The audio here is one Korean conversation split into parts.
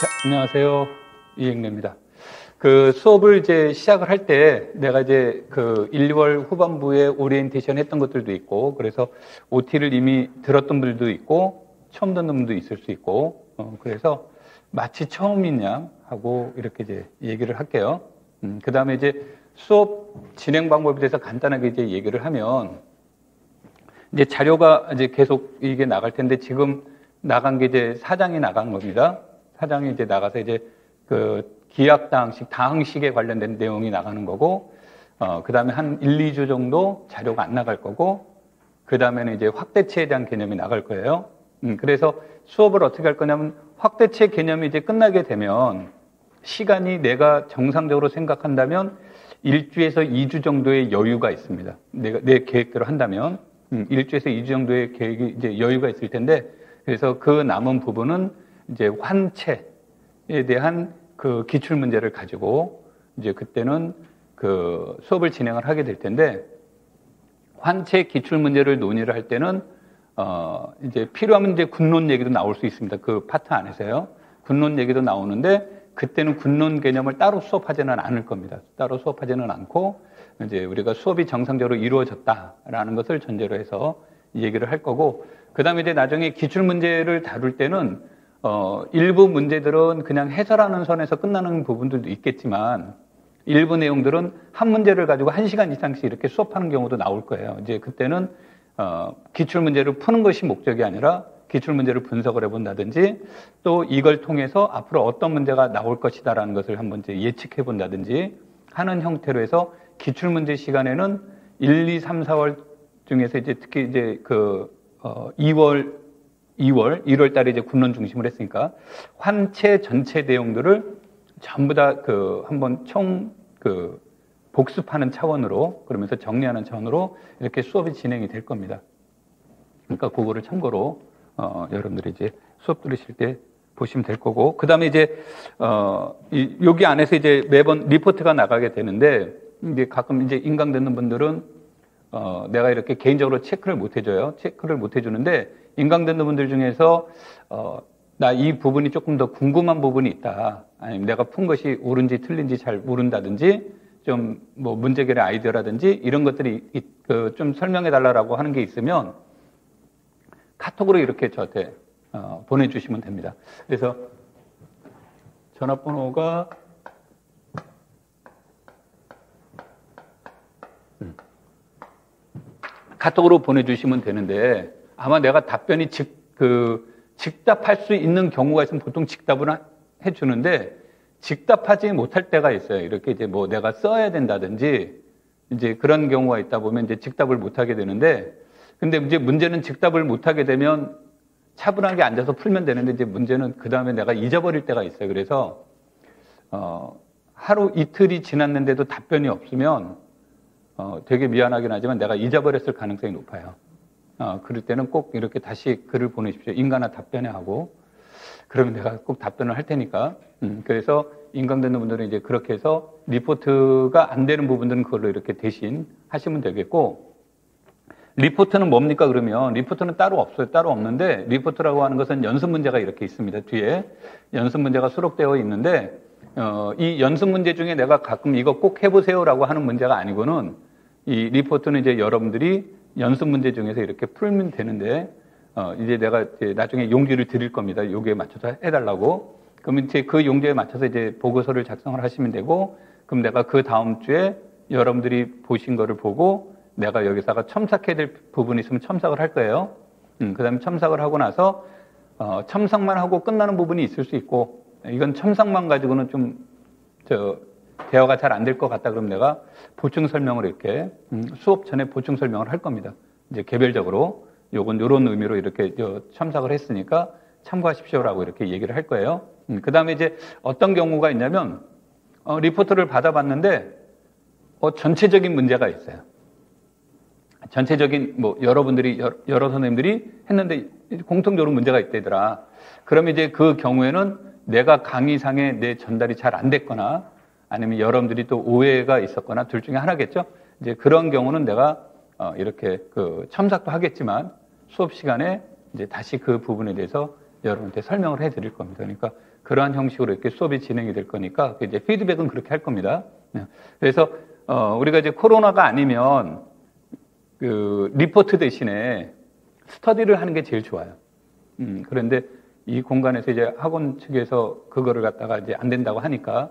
자, 안녕하세요. 이행래입니다. 그 수업을 이제 시작을 할 때 내가 이제 그 1, 2월 후반부에 오리엔테이션 했던 것들도 있고, 그래서 OT를 이미 들었던 분들도 있고, 처음 듣는 분도 있을 수 있고, 그래서 마치 처음인 양 하고 이렇게 이제 얘기를 할게요. 그 다음에 이제 수업 진행 방법에 대해서 간단하게 이제 얘기를 하면, 이제 자료가 이제 계속 이게 나갈 텐데, 지금 나간 게 이제 4장이 나간 겁니다. 4장이 이제 나가서 이제 그 기약당식, 당식에 관련된 내용이 나가는 거고, 그 다음에 한 1, 2주 정도 자료가 안 나갈 거고, 그 다음에는 이제 확대치에 대한 개념이 나갈 거예요. 그래서 수업을 어떻게 할 거냐면, 확대치 개념이 이제 끝나게 되면, 시간이 내가 정상적으로 생각한다면, 1주에서 2주 정도의 여유가 있습니다. 내 계획대로 한다면, 1주에서 2주 정도의 계획이 이제 여유가 있을 텐데, 그래서 그 남은 부분은 이제 환체에 대한 그 기출 문제를 가지고 이제 그때는 그 수업을 진행을 하게 될 텐데, 환체 기출 문제를 논의를 할 때는 이제 필요하면 이제 군론 얘기도 나올 수 있습니다. 그 파트 안에서요. 군론 얘기도 나오는데, 그때는 군론 개념을 따로 수업하지는 않을 겁니다. 따로 수업하지는 않고 이제 우리가 수업이 정상적으로 이루어졌다라는 것을 전제로 해서 얘기를 할 거고, 그 다음에 이제 나중에 기출 문제를 다룰 때는 일부 문제들은 그냥 해설하는 선에서 끝나는 부분들도 있겠지만, 일부 내용들은 한 문제를 가지고 1시간 이상씩 이렇게 수업하는 경우도 나올 거예요. 이제 그때는 기출 문제를 푸는 것이 목적이 아니라 기출 문제를 분석을 해본다든지, 또 이걸 통해서 앞으로 어떤 문제가 나올 것이다라는 것을 한번 이제 예측해 본다든지 하는 형태로 해서, 기출 문제 시간에는 1, 2, 3, 4월 중에서 이제 특히 이제 그 1월 달에 이제 군론 중심을 했으니까 환체 전체 내용들을 전부 다 그 한번 그 복습하는 차원으로, 그러면서 정리하는 차원으로 이렇게 수업이 진행이 될 겁니다. 그러니까 그거를 참고로 여러분들이 이제 수업 들으실 때 보시면 될 거고, 그 다음에 이제 여기 안에서 이제 매번 리포트가 나가게 되는데, 이제 가끔 이제 인강 듣는 분들은 내가 이렇게 개인적으로 체크를 못 해줘요. 체크를 못 해주는데, 인강 듣는 분들 중에서 나 이 부분이 조금 더 궁금한 부분이 있다, 아니면 내가 푼 것이 옳은지 틀린지 잘 모른다든지, 좀 뭐 문제결의 아이디어라든지 이런 것들이 좀 설명해 달라고 하는 게 있으면 카톡으로 이렇게 저한테 보내주시면 됩니다. 그래서 전화번호가 카톡으로 보내주시면 되는데, 아마 내가 답변이 즉답할 수 있는 경우가 있으면 보통 즉답을 해주는데, 즉답하지 못할 때가 있어요. 이렇게 이제 뭐 내가 써야 된다든지 이제 그런 경우가 있다 보면 이제 즉답을 못하게 되는데, 근데 이제 문제는 즉답을 못하게 되면 차분하게 앉아서 풀면 되는데, 이제 문제는 그 다음에 내가 잊어버릴 때가 있어요. 그래서 하루 이틀이 지났는데도 답변이 없으면 되게 미안하긴 하지만 내가 잊어버렸을 가능성이 높아요. 그럴 때는 꼭 이렇게 다시 글을 보내십시오. 인간아 답변해 하고. 그러면 내가 꼭 답변을 할 테니까. 그래서 인강 듣는 분들은 이제 그렇게 해서 리포트가 안 되는 부분들은 그걸로 이렇게 대신 하시면 되겠고, 리포트는 뭡니까? 그러면 리포트는 따로 없어요. 따로 없는데, 리포트라고 하는 것은 연습 문제가 이렇게 있습니다. 뒤에 연습 문제가 수록되어 있는데, 이 연습 문제 중에 내가 가끔 이거 꼭 해보세요라고 하는 문제가 아니고는, 이 리포트는 이제 여러분들이 연습 문제 중에서 이렇게 풀면 되는데, 이제 내가 이제 나중에 용지를 드릴 겁니다. 여기에 맞춰서 해달라고. 그러면 이제 그 용지에 맞춰서 이제 보고서를 작성을 하시면 되고, 그럼 내가 그 다음 주에 여러분들이 보신 거를 보고, 내가 여기다가 첨삭해야 될 부분이 있으면 첨삭을 할 거예요. 그 다음에 첨삭을 하고 나서, 첨삭만 하고 끝나는 부분이 있을 수 있고, 이건 첨삭만 가지고는 좀, 대화가 잘 안 될 것 같다. 그럼 내가 보충 설명을 이렇게, 수업 전에 보충 설명을 할 겁니다. 이제 개별적으로, 요건 요런 의미로 이렇게 첨삭을 했으니까 참고하십시오라고 이렇게 얘기를 할 거예요. 그 다음에 이제 어떤 경우가 있냐면, 리포트를 받아봤는데, 전체적인 문제가 있어요. 전체적인, 뭐, 여러분들이, 여러 선생님들이 했는데 공통적으로 문제가 있다더라. 그러면 이제 그 경우에는 내가 강의상에 내 전달이 잘 안 됐거나, 아니면 여러분들이 또 오해가 있었거나, 둘 중에 하나겠죠? 이제 그런 경우는 내가 이렇게 첨삭도 하겠지만, 수업 시간에 이제 다시 그 부분에 대해서 여러분한테 설명을 해 드릴 겁니다. 그러니까 그러한 형식으로 이렇게 수업이 진행이 될 거니까 이제 피드백은 그렇게 할 겁니다. 그래서 우리가 이제 코로나가 아니면 그 리포트 대신에 스터디를 하는 게 제일 좋아요. 그런데 이 공간에서 이제 학원 측에서 그거를 갖다가 이제 안 된다고 하니까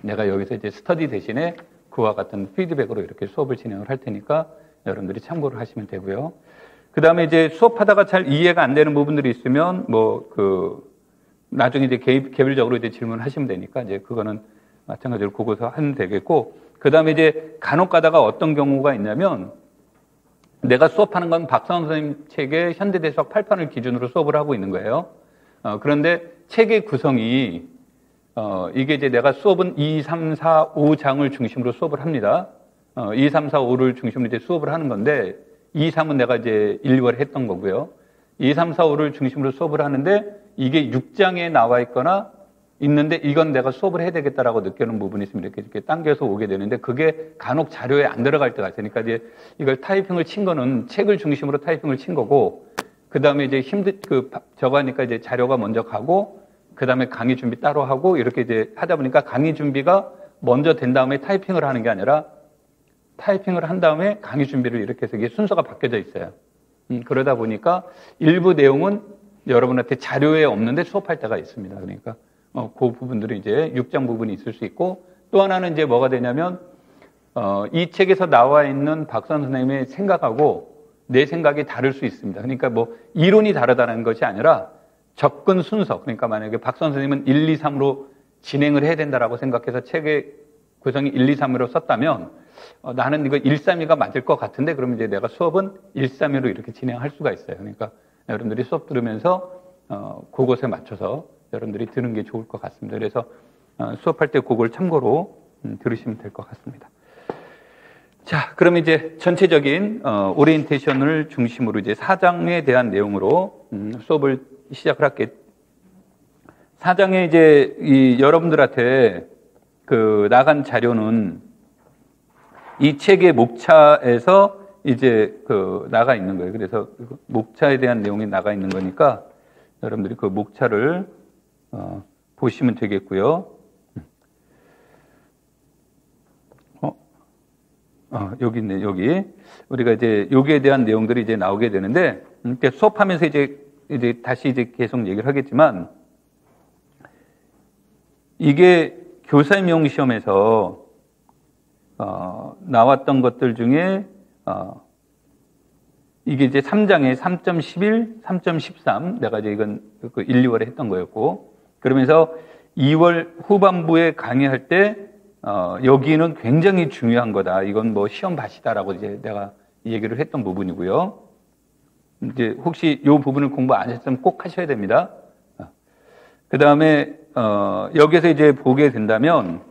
내가 여기서 이제 스터디 대신에 그와 같은 피드백으로 이렇게 수업을 진행을 할 테니까 여러분들이 참고를 하시면 되고요. 그 다음에 이제 수업하다가 잘 이해가 안 되는 부분들이 있으면 나중에 이제 개별적으로 이제 질문하시면 되니까 이제 그거는 마찬가지로 그거서 하면 되겠고, 그 다음에 이제 간혹 가다가 어떤 경우가 있냐면 내가 수업하는 건 박사원 선생님 책의 현대대수학 8판을 기준으로 수업을 하고 있는 거예요. 그런데 책의 구성이 이게 이제 내가 수업은 2, 3, 4, 5장을 중심으로 수업을 합니다. 2, 3, 4, 5를 중심으로 이제 수업을 하는 건데 2, 3은 내가 이제 1, 2월 했던 거고요. 2, 3, 4, 5를 중심으로 수업을 하는데 이게 6장에 나와 있거나 있는데 이건 내가 수업을 해야 되겠다라고 느끼는 부분이 있으면 이렇게 당겨서 오게 되는데 그게 간혹 자료에 안 들어갈 때가 있으니까 이제 이걸 타이핑을 친 거는 책을 중심으로 타이핑을 친 거고, 그 다음에 이제 저거 하니까 이제 자료가 먼저 가고, 그 다음에 강의 준비 따로 하고 이렇게 이제 하다 보니까 강의 준비가 먼저 된 다음에 타이핑을 하는 게 아니라 타이핑을 한 다음에 강의 준비를 이렇게 해서 이게 순서가 바뀌어져 있어요. 그러다 보니까 일부 내용은 여러분한테 자료에 없는데 수업할 때가 있습니다. 그러니까 그 부분들이 이제 6장 부분이 있을 수 있고, 또 하나는 이제 뭐가 되냐면 이 책에서 나와 있는 박선 선생님의 생각하고 내 생각이 다를 수 있습니다. 그러니까 뭐 이론이 다르다는 것이 아니라 접근 순서, 그러니까 만약에 박선 선생님은 1, 2, 3으로 진행을 해야 된다라고 생각해서 책의 구성이 1, 2, 3으로 썼다면 나는 이거 1, 3, 2가 맞을 것 같은데 그러면 이제 내가 수업은 1, 3, 2로 이렇게 진행할 수가 있어요. 그러니까 여러분들이 수업 들으면서 그것에 맞춰서 여러분들이 듣는 게 좋을 것 같습니다. 그래서 수업할 때 그걸 참고로 들으시면 될 것 같습니다. 자, 그럼 이제 전체적인 오리엔테이션을 중심으로 이제 4장에 대한 내용으로 수업을 시작을 할게요. 4장에 이제 여러분들한테 나간 자료는 이 책의 목차에서 이제 나가 있는 거예요. 그래서 목차에 대한 내용이 나가 있는 거니까 여러분들이 그 목차를 보시면 되겠고요. 여기 있네, 여기. 우리가 이제 여기에 대한 내용들이 이제 나오게 되는데, 수업하면서 이제 다시 계속 얘기를 하겠지만, 이게 교사임용 시험에서 나왔던 것들 중에 이게 이제 3장에 3.11, 3.13 내가 이제 이건 1, 2월에 했던 거였고, 그러면서 2월 후반부에 강의할 때 여기는 굉장히 중요한 거다. 이건 뭐 시험 밭이다라고 이제 내가 얘기를 했던 부분이고요. 이제 혹시 이 부분을 공부 안 했으면 꼭 하셔야 됩니다. 그 다음에 여기서 이제 보게 된다면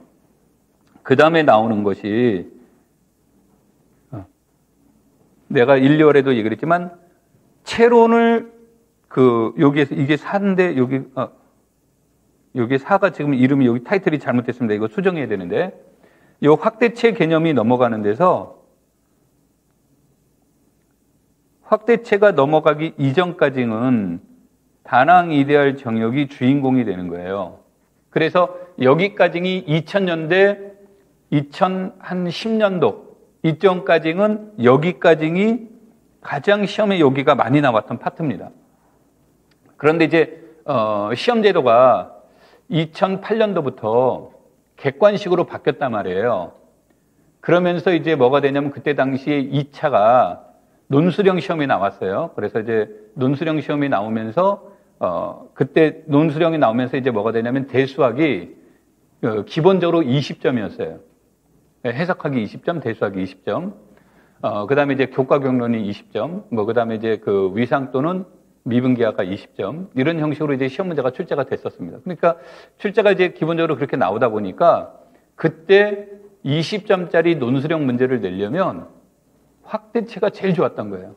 그 다음에 나오는 것이 내가 1, 2월에도 얘기를 했지만 채론을 여기에서 이게 4인데 여기 4가 지금 이름이 여기 타이틀이 잘못됐습니다. 이거 수정해야 되는데 이 확대체 개념이 넘어가는 데서 확대체가 넘어가기 이전까지는 다낭 이데알 정역이 주인공이 되는 거예요. 그래서 여기까지는 2000년대 2010년도 이전까지는 여기까지는 가장 시험에 여기가 많이 나왔던 파트입니다. 그런데 이제 시험 제도가 2008년도부터 객관식으로 바뀌었단 말이에요. 그러면서 이제 뭐가 되냐면 그때 당시에 2차가 논술형 시험이 나왔어요. 그래서 이제 논술형 시험이 나오면서 그때 논술형이 나오면서 이제 뭐가 되냐면 대수학이 기본적으로 20점이었어요. 해석하기 20점, 대수하기 20점. 그 다음에 이제 교과 경론이 20점, 그 다음에 이제 위상 또는 미분기하가 20점. 이런 형식으로 이제 시험 문제가 출제가 됐었습니다. 그러니까 출제가 이제 기본적으로 그렇게 나오다 보니까 그때 20점짜리 논술형 문제를 내려면 확대체가 제일 좋았던 거예요.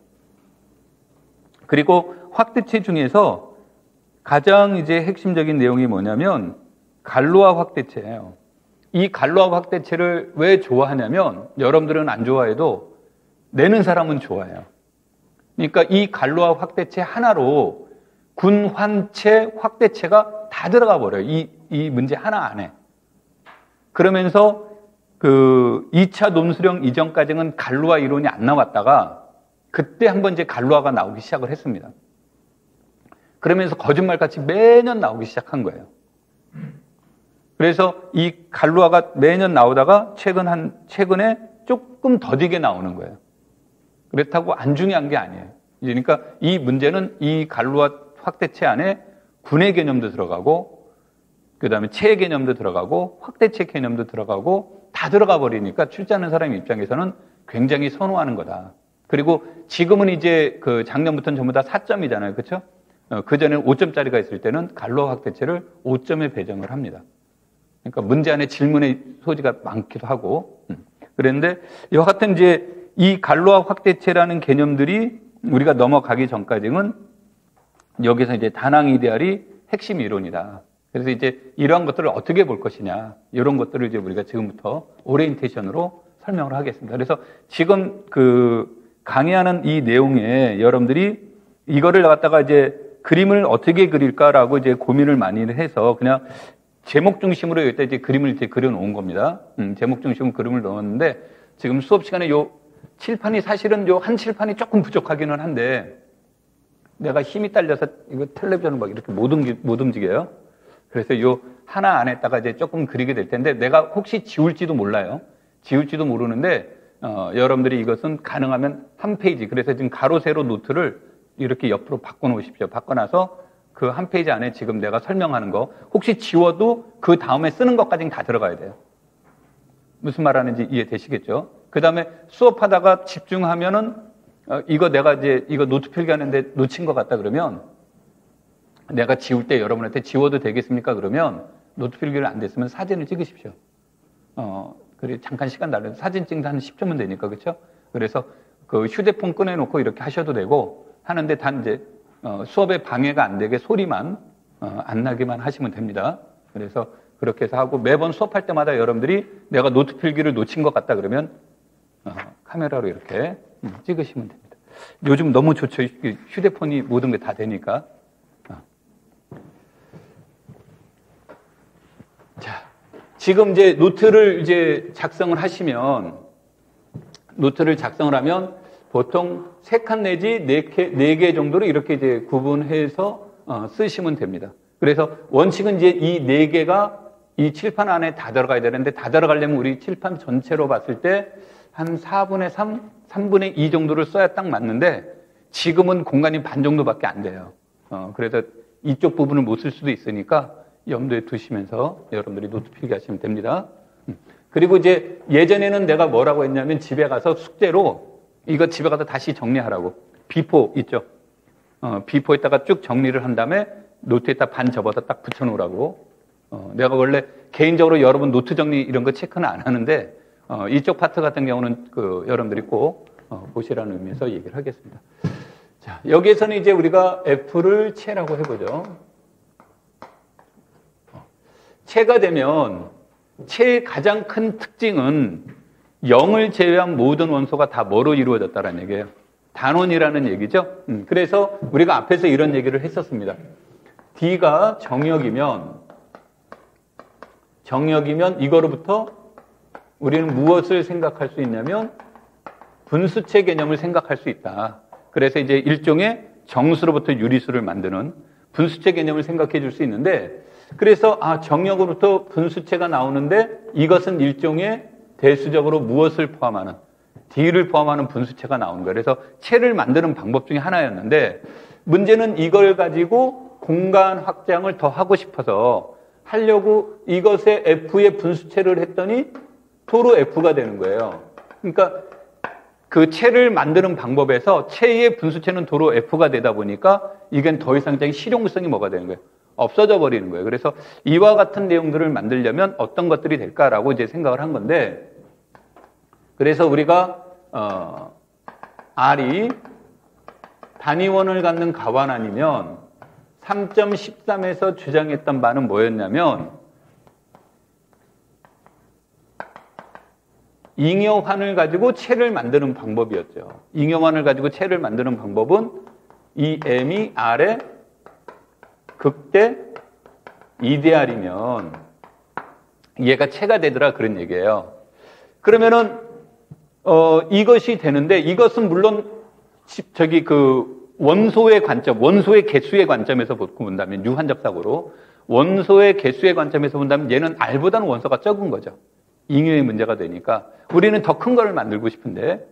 그리고 확대체 중에서 가장 이제 핵심적인 내용이 뭐냐면 갈로아 확대체예요. 이 갈로아 확대체를 왜 좋아하냐면 여러분들은 안 좋아해도 내는 사람은 좋아해요. 그러니까 이 갈로아 확대체 하나로 군환체 확대체가 다 다 들어가 버려요. 이 문제 하나 안에. 그러면서 그 2차 논술형 이전까지는 갈루아 이론이 안 나왔다가 그때 한번 이제 갈루아가 나오기 시작을 했습니다. 그러면서 거짓말같이 매년 나오기 시작한 거예요. 그래서 이 갈루아가 매년 나오다가 최근에 조금 더디게 나오는 거예요. 그렇다고 안 중요한 게 아니에요. 그러니까 이 문제는 이 갈루아 확대체 안에 군의 개념도 들어가고 그 다음에 체의 개념도 들어가고 확대체 개념도 들어가고 다 들어가 버리니까 출제하는 사람 입장에서는 굉장히 선호하는 거다. 그리고 지금은 이제 그 작년부터는 전부 다 4점이잖아요. 그렇죠? 그전에는 5점짜리가 있을 때는 갈루아 확대체를 5점에 배정을 합니다. 그러니까 문제 안에 질문의 소지가 많기도 하고 그랬는데 여하튼 이제 이 갈루아 확대체라는 개념들이 우리가 넘어가기 전까지는 여기서 이제 다낭 이데알이 핵심 이론이다. 그래서 이제 이러한 것들을 어떻게 볼 것이냐 이런 것들을 이제 우리가 지금부터 오리엔테이션으로 설명을 하겠습니다. 그래서 지금 그 강의하는 이 내용에 여러분들이 이거를 갖다가 이제 그림을 어떻게 그릴까라고 이제 고민을 많이 해서 그냥 제목 중심으로 여기다 이제 그림을 이제 그려놓은 겁니다. 제목 중심으로 그림을 넣었는데 지금 수업 시간에 요 칠판이 사실은 요 한 칠판이 조금 부족하기는 한데 내가 힘이 딸려서 이거 텔레비전을 막 이렇게 못 움직여요. 그래서 요 하나 안에다가 이제 조금 그리게 될 텐데 내가 혹시 지울지도 몰라요. 지울지도 모르는데 여러분들이 이것은 가능하면 한 페이지 그래서 지금 가로 세로 노트를 이렇게 옆으로 바꿔놓으십시오. 바꿔놔서 그 한 페이지 안에 지금 내가 설명하는 거 혹시 지워도 그 다음에 쓰는 것까지는 다 들어가야 돼요. 무슨 말하는지 이해되시겠죠? 그 다음에 수업하다가 집중하면은 이거 내가 이제 이거 노트 필기하는데 놓친 것 같다 그러면 내가 지울 때 여러분한테 지워도 되겠습니까? 그러면 노트 필기를 안 됐으면 사진을 찍으십시오. 그래 잠깐 시간 달려서 사진 찍는데 한 10초면 되니까 그렇죠? 그래서 그 휴대폰 꺼내놓고 이렇게 하셔도 되고 하는데 단 이제 수업에 방해가 안 되게 소리만 안 나기만 하시면 됩니다. 그래서 그렇게 해서 하고 매번 수업할 때마다 여러분들이 내가 노트 필기를 놓친 것 같다 그러면 카메라로 이렇게 찍으시면 됩니다. 요즘 너무 좋죠. 휴대폰이 모든 게 다 되니까. 자, 지금 이제 노트를 이제 작성을 하시면 보통 3칸 내지 4개 정도로 이렇게 이제 구분해서 쓰시면 됩니다. 그래서 원칙은 이제 이 4개가 이 칠판 안에 다 들어가야 되는데 다 들어가려면 우리 칠판 전체로 봤을 때 한 4분의 3, 3분의 2 정도를 써야 딱 맞는데 지금은 공간이 반 정도밖에 안 돼요. 그래서 이쪽 부분을 못 쓸 수도 있으니까 염두에 두시면서 여러분들이 노트 필기하시면 됩니다. 그리고 이제 예전에는 내가 뭐라고 했냐면 집에 가서 숙제로 이거 집에 가서 다시 정리하라고. 비포 있죠? 비포에다가 쭉 정리를 한 다음에 노트에다 반 접어서 딱 붙여놓으라고. 내가 원래 개인적으로 여러분 노트 정리 이런 거 체크는 안 하는데 이쪽 파트 같은 경우는 그 여러분들이 꼭 보시라는 의미에서 얘기를 하겠습니다. 자, 여기에서는 이제 우리가 F를 체라고 해보죠. 체가 되면 체의 가장 큰 특징은 0을 제외한 모든 원소가 다 뭐로 이루어졌다는 얘기예요? 단원이라는 얘기죠. 그래서 우리가 앞에서 이런 얘기를 했었습니다. D가 정역이면 이거로부터 우리는 무엇을 생각할 수 있냐면 분수체 개념을 생각할 수 있다. 그래서 이제 일종의 정수로부터 유리수를 만드는 분수체 개념을 생각해 줄 수 있는데 그래서 정역으로부터 분수체가 나오는데 이것은 일종의 대수적으로 무엇을 포함하는 D를 포함하는 분수체가 나오는 거예요. 그래서 체를 만드는 방법 중에 하나였는데 문제는 이걸 가지고 공간 확장을 더 하고 싶어서 하려고 이것에 F의 분수체를 했더니 도로 F가 되는 거예요. 그러니까 그 체를 만드는 방법에서 체의 분수체는 도로 F가 되다 보니까 이건 더 이상 실용성이 뭐가 되는 거예요? 없어져 버리는 거예요. 그래서 이와 같은 내용들을 만들려면 어떤 것들이 될까라고 이제 생각을 한 건데 그래서 우리가 R이 단위원을 갖는 가완환이면 3.13에서 주장했던 바는 뭐였냐면 잉여환을 가지고 체를 만드는 방법이었죠. 잉여환을 가지고 체를 만드는 방법은 이 M이 R의 극대 이데알이면 얘가 체가 되더라 그런 얘기예요. 그러면은 이것이 되는데 이것은 물론 원소의 관점, 원소의 개수의 관점에서 본다면 유한적 사고로 원소의 개수의 관점에서 본다면 얘는 R보다는 원소가 적은 거죠. 잉여의 문제가 되니까 우리는 더 큰 거를 만들고 싶은데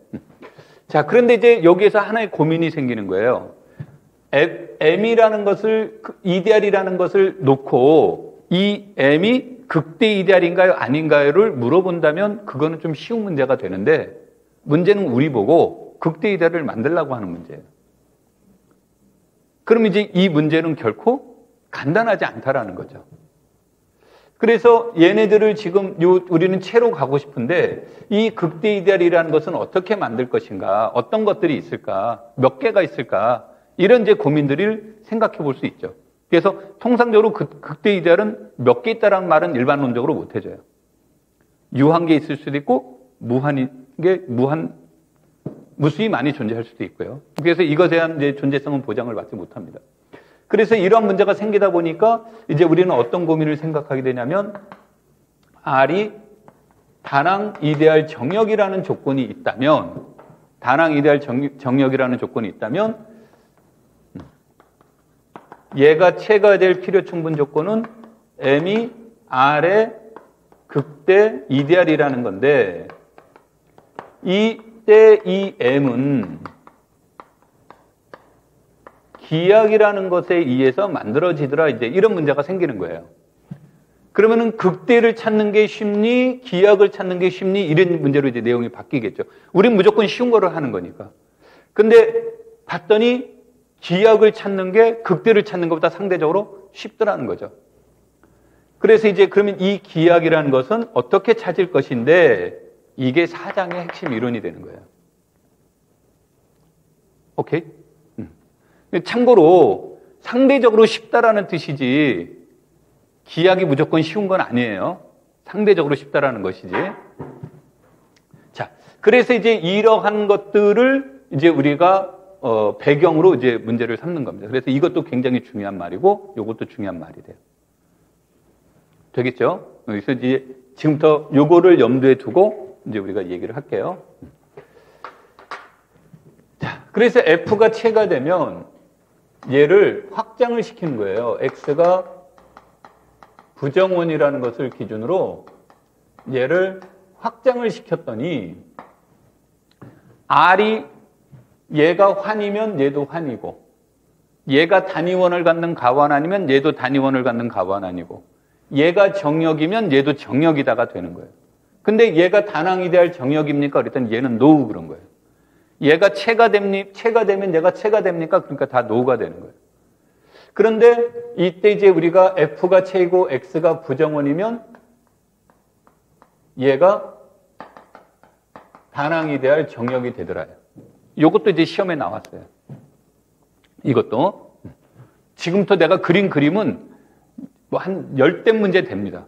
자 그런데 이제 여기에서 하나의 고민이 생기는 거예요. M이라는 것을 이데알이라는 것을 놓고 이 M이 극대 이데알인가요 아닌가요를 물어본다면 그거는 좀 쉬운 문제가 되는데 문제는 우리 보고 극대 이데알을 만들려고 하는 문제예요. 그럼 이제 이 문제는 결코 간단하지 않다라는 거죠. 그래서 얘네들을 지금 우리는 채로 가고 싶은데 이 극대 이데알이라는 것은 어떻게 만들 것인가, 어떤 것들이 있을까, 몇 개가 있을까 이런 이제 고민들을 생각해 볼 수 있죠. 그래서 통상적으로 극대 이데알은 몇 개 있다라는 말은 일반론적으로 못 해줘요. 유한 개 있을 수도 있고 무수히 많이 존재할 수도 있고요. 그래서 이것에 대한 이제 존재성은 보장을 받지 못합니다. 그래서 이런 문제가 생기다 보니까 이제 우리는 어떤 고민을 생각하게 되냐면 R이 다낭 이데알 정역이라는 조건이 있다면 다낭 이데알 정역이라는 조건이 있다면 얘가 체가 될 필요 충분 조건은 M이 R의 극대 이데알이라는 건데 이때 이 M은 기약이라는 것에 의해서 만들어지더라 이제 이런 문제가 생기는 거예요. 그러면은 극대를 찾는 게 쉽니 기약을 찾는 게 쉽니 이런 문제로 이제 내용이 바뀌겠죠. 우린 무조건 쉬운 거를 하는 거니까. 근데 봤더니 기약을 찾는 게 극대를 찾는 것보다 상대적으로 쉽더라는 거죠. 그래서 이제 그러면 이 기약이라는 것은 어떻게 찾을 것인데 이게 4장의 핵심 이론이 되는 거예요. 오케이? 참고로 상대적으로 쉽다라는 뜻이지 기약이 무조건 쉬운 건 아니에요. 상대적으로 쉽다라는 것이지. 자, 그래서 이제 이러한 것들을 이제 우리가 배경으로 이제 문제를 삼는 겁니다. 그래서 이것도 굉장히 중요한 말이고 이것도 중요한 말이 돼요. 되겠죠? 그래서 이제 지금부터 요거를 염두에 두고 이제 우리가 얘기를 할게요. 자, 그래서 F가 체가 되면 얘를 확장을 시키는 거예요. X가 부정원이라는 것을 기준으로 얘를 확장을 시켰더니 R이 얘가 환이면 얘도 환이고 얘가 단위원을 갖는 가원 아니면 얘도 단위원을 갖는 가원 아니고 얘가 정역이면 얘도 정역이다가 되는 거예요. 근데 얘가 다낭이 될 정역입니까? 그랬더니 얘는 노우 그런 거예요. 얘가 체가 되면 얘가 체가 됩니까? 그러니까 다 노가 되는 거예요. 그런데 이때 이제 우리가 F가 체이고 X가 부정원이면 얘가 다낭이 될 정역이 되더라요. 이것도 이제 시험에 나왔어요. 이것도. 지금부터 내가 그린 그림은 뭐 한 10대 문제 됩니다.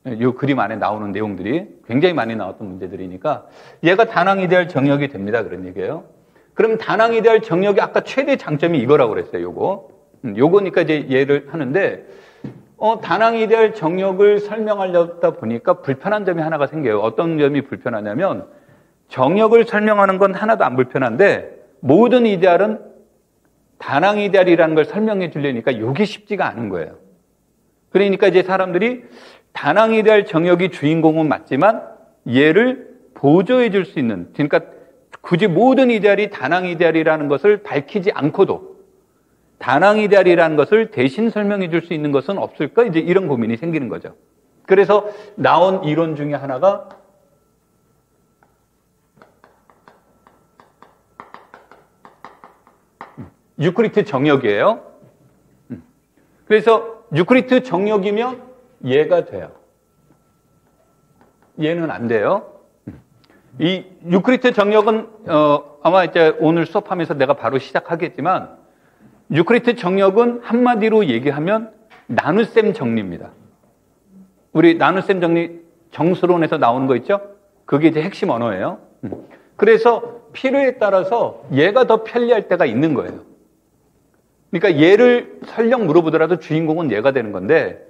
이 그림 안에 나오는 내용들이 굉장히 많이 나왔던 문제들이니까 얘가 다낭이 될 정역이 됩니다. 그런 얘기예요. 그럼 다낭이 될 정역이 아까 최대 장점이 이거라고 그랬어요. 요거니까 이제 얘를 하는데 다낭이 될 정역을 설명하려다 보니까 불편한 점이 하나가 생겨요. 어떤 점이 불편하냐면 정역을 설명하는 건 하나도 안 불편한데 모든 이데알은 다낭 이데알이라는 걸 설명해 주려니까 이게 쉽지가 않은 거예요. 그러니까 이제 사람들이 다낭 이데알 정역이 주인공은 맞지만 얘를 보조해 줄 수 있는, 그러니까 굳이 모든 이데알이 다낭 이데알이라는 것을 밝히지 않고도 다낭 이데알이라는 것을 대신 설명해 줄 수 있는 것은 없을까? 이제 이런 고민이 생기는 거죠. 그래서 나온 이론 중에 하나가 유크리트 정역이에요. 그래서 유크리트 정역이면 얘가 돼요. 얘는 안 돼요. 이 유크리트 정역은 아마 이제 오늘 수업하면서 내가 바로 시작하겠지만 유크리트 정역은 한마디로 얘기하면 나눗셈 정리입니다. 우리 나눗셈 정리 정수론에서 나오는 거 있죠? 그게 이제 핵심 언어예요. 그래서 필요에 따라서 얘가 더 편리할 때가 있는 거예요. 그러니까 얘를 설령 물어보더라도 주인공은 얘가 되는 건데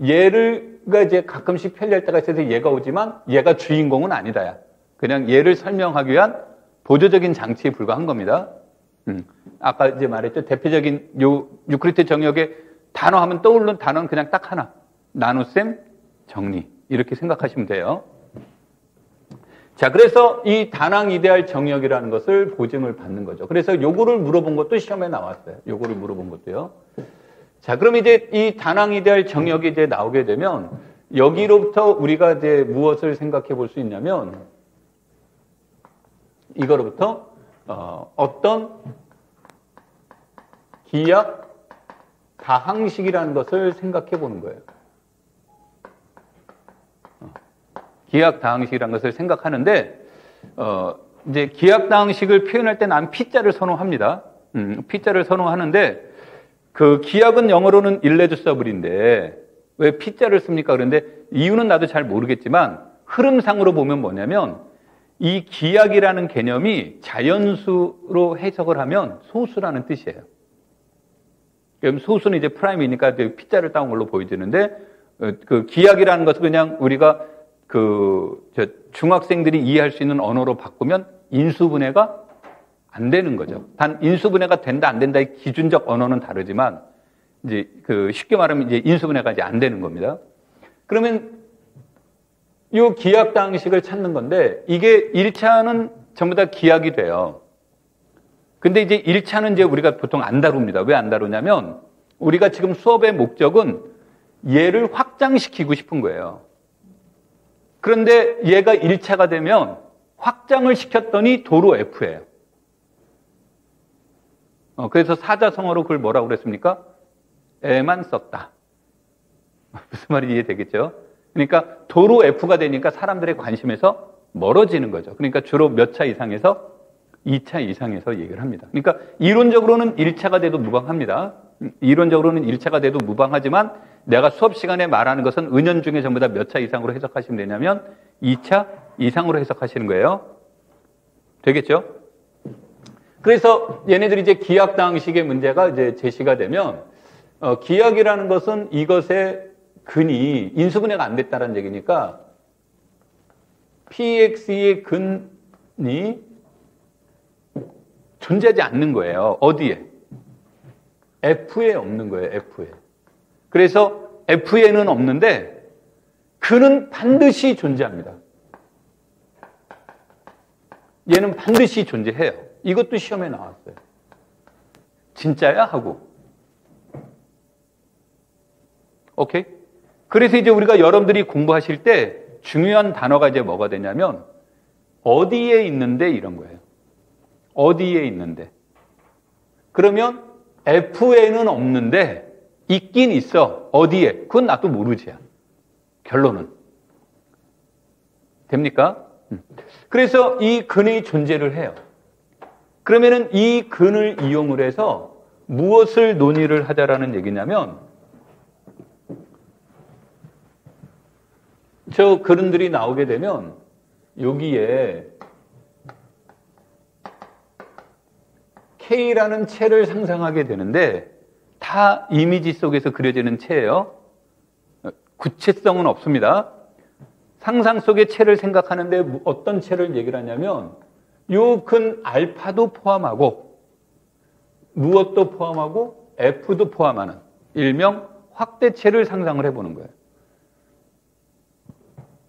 얘가 이제 가끔씩 편리할 때가 있어서 얘가 오지만 얘가 주인공은 아니다야. 그냥 얘를 설명하기 위한 보조적인 장치에 불과한 겁니다. 아까 이제 말했죠. 대표적인 요 유클리드 정역의 단어 하면 떠오르는 단어는 그냥 딱 하나. 나눗셈, 정리. 이렇게 생각하시면 돼요. 자, 그래서 이 다낭 이데알 정역이라는 것을 보증을 받는 거죠. 그래서 요거를 물어본 것도 시험에 나왔어요. 요거를 물어본 것도요. 자, 그럼 이제 이 다낭 이데알 정역이 이제 나오게 되면 여기로부터 우리가 이제 무엇을 생각해 볼 수 있냐면 이거로부터 어떤 기약 다항식이라는 것을 생각해 보는 거예요. 기약 다항식이라는 것을 생각하는데 이제 기약 다항식을 표현할 때 난 P자를 선호합니다. P자를 선호하는데 그 기약은 영어로는 irreducible인데 왜 P자를 씁니까? 그런데 이유는 나도 잘 모르겠지만 흐름상으로 보면 뭐냐면 이 기약이라는 개념이 자연수로 해석을 하면 소수라는 뜻이에요. 그럼 소수는 이제 프라임이니까 P자를 따온 걸로 보여지는데 그 기약이라는 것은 그냥 우리가 중학생들이 이해할 수 있는 언어로 바꾸면 인수분해가 안 되는 거죠. 단 인수분해가 된다 안 된다의 기준적 언어는 다르지만 이제 쉽게 말하면 이제 인수분해가 이제 안 되는 겁니다. 그러면 이 기약 다항식을 찾는 건데 이게 1차는 전부 다 기약이 돼요. 근데 이제 1차는 이제 우리가 보통 안 다룹니다. 왜 안 다루냐면 우리가 지금 수업의 목적은 얘를 확장시키고 싶은 거예요. 그런데 얘가 1차가 되면 확장을 시켰더니 도로 F예요. 그래서 사자성어로 그걸 뭐라고 그랬습니까? 애만 썼다. 무슨 말인지 이해되겠죠? 그러니까 도로 F가 되니까 사람들의 관심에서 멀어지는 거죠. 그러니까 주로 몇 차 이상에서 2차 이상에서 얘기를 합니다. 그러니까 이론적으로는 1차가 돼도 무방합니다. 이론적으로는 1차가 돼도 무방하지만 내가 수업 시간에 말하는 것은 은연중에 전부 다 몇 차 이상으로 해석하시면 되냐면 2차 이상으로 해석하시는 거예요. 되겠죠? 그래서 얘네들이 이제 기약 다항식의 문제가 이제 제시가 되면 기약이라는 것은 이것의 근이 인수분해가 안 됐다는 얘기니까 PX의 근이 존재하지 않는 거예요. 어디에? F에 없는 거예요. F에. 그래서 F에는 없는데 근은 반드시 존재합니다. 얘는 반드시 존재해요. 이것도 시험에 나왔어요. 진짜야? 하고. 오케이? 그래서 이제 우리가 여러분들이 공부하실 때 중요한 단어가 이제 뭐가 되냐면 어디에 있는데 이런 거예요. 어디에 있는데. 그러면 F에는 없는데 있긴 있어. 어디에? 그건 나도 모르지. 결론은. 됩니까? 그래서 이 근의 존재를 해요. 그러면은 이 근을 이용을 해서 무엇을 논의를 하자라는 얘기냐면 저 근들이 나오게 되면 여기에 K라는 체를 상상하게 되는데 다 이미지 속에서 그려지는 체예요. 구체성은 없습니다. 상상 속의 체를 생각하는데 어떤 체를 얘기를 하냐면 요 근 알파도 포함하고 무엇도 포함하고 F도 포함하는 일명 확대체를 상상을 해보는 거예요.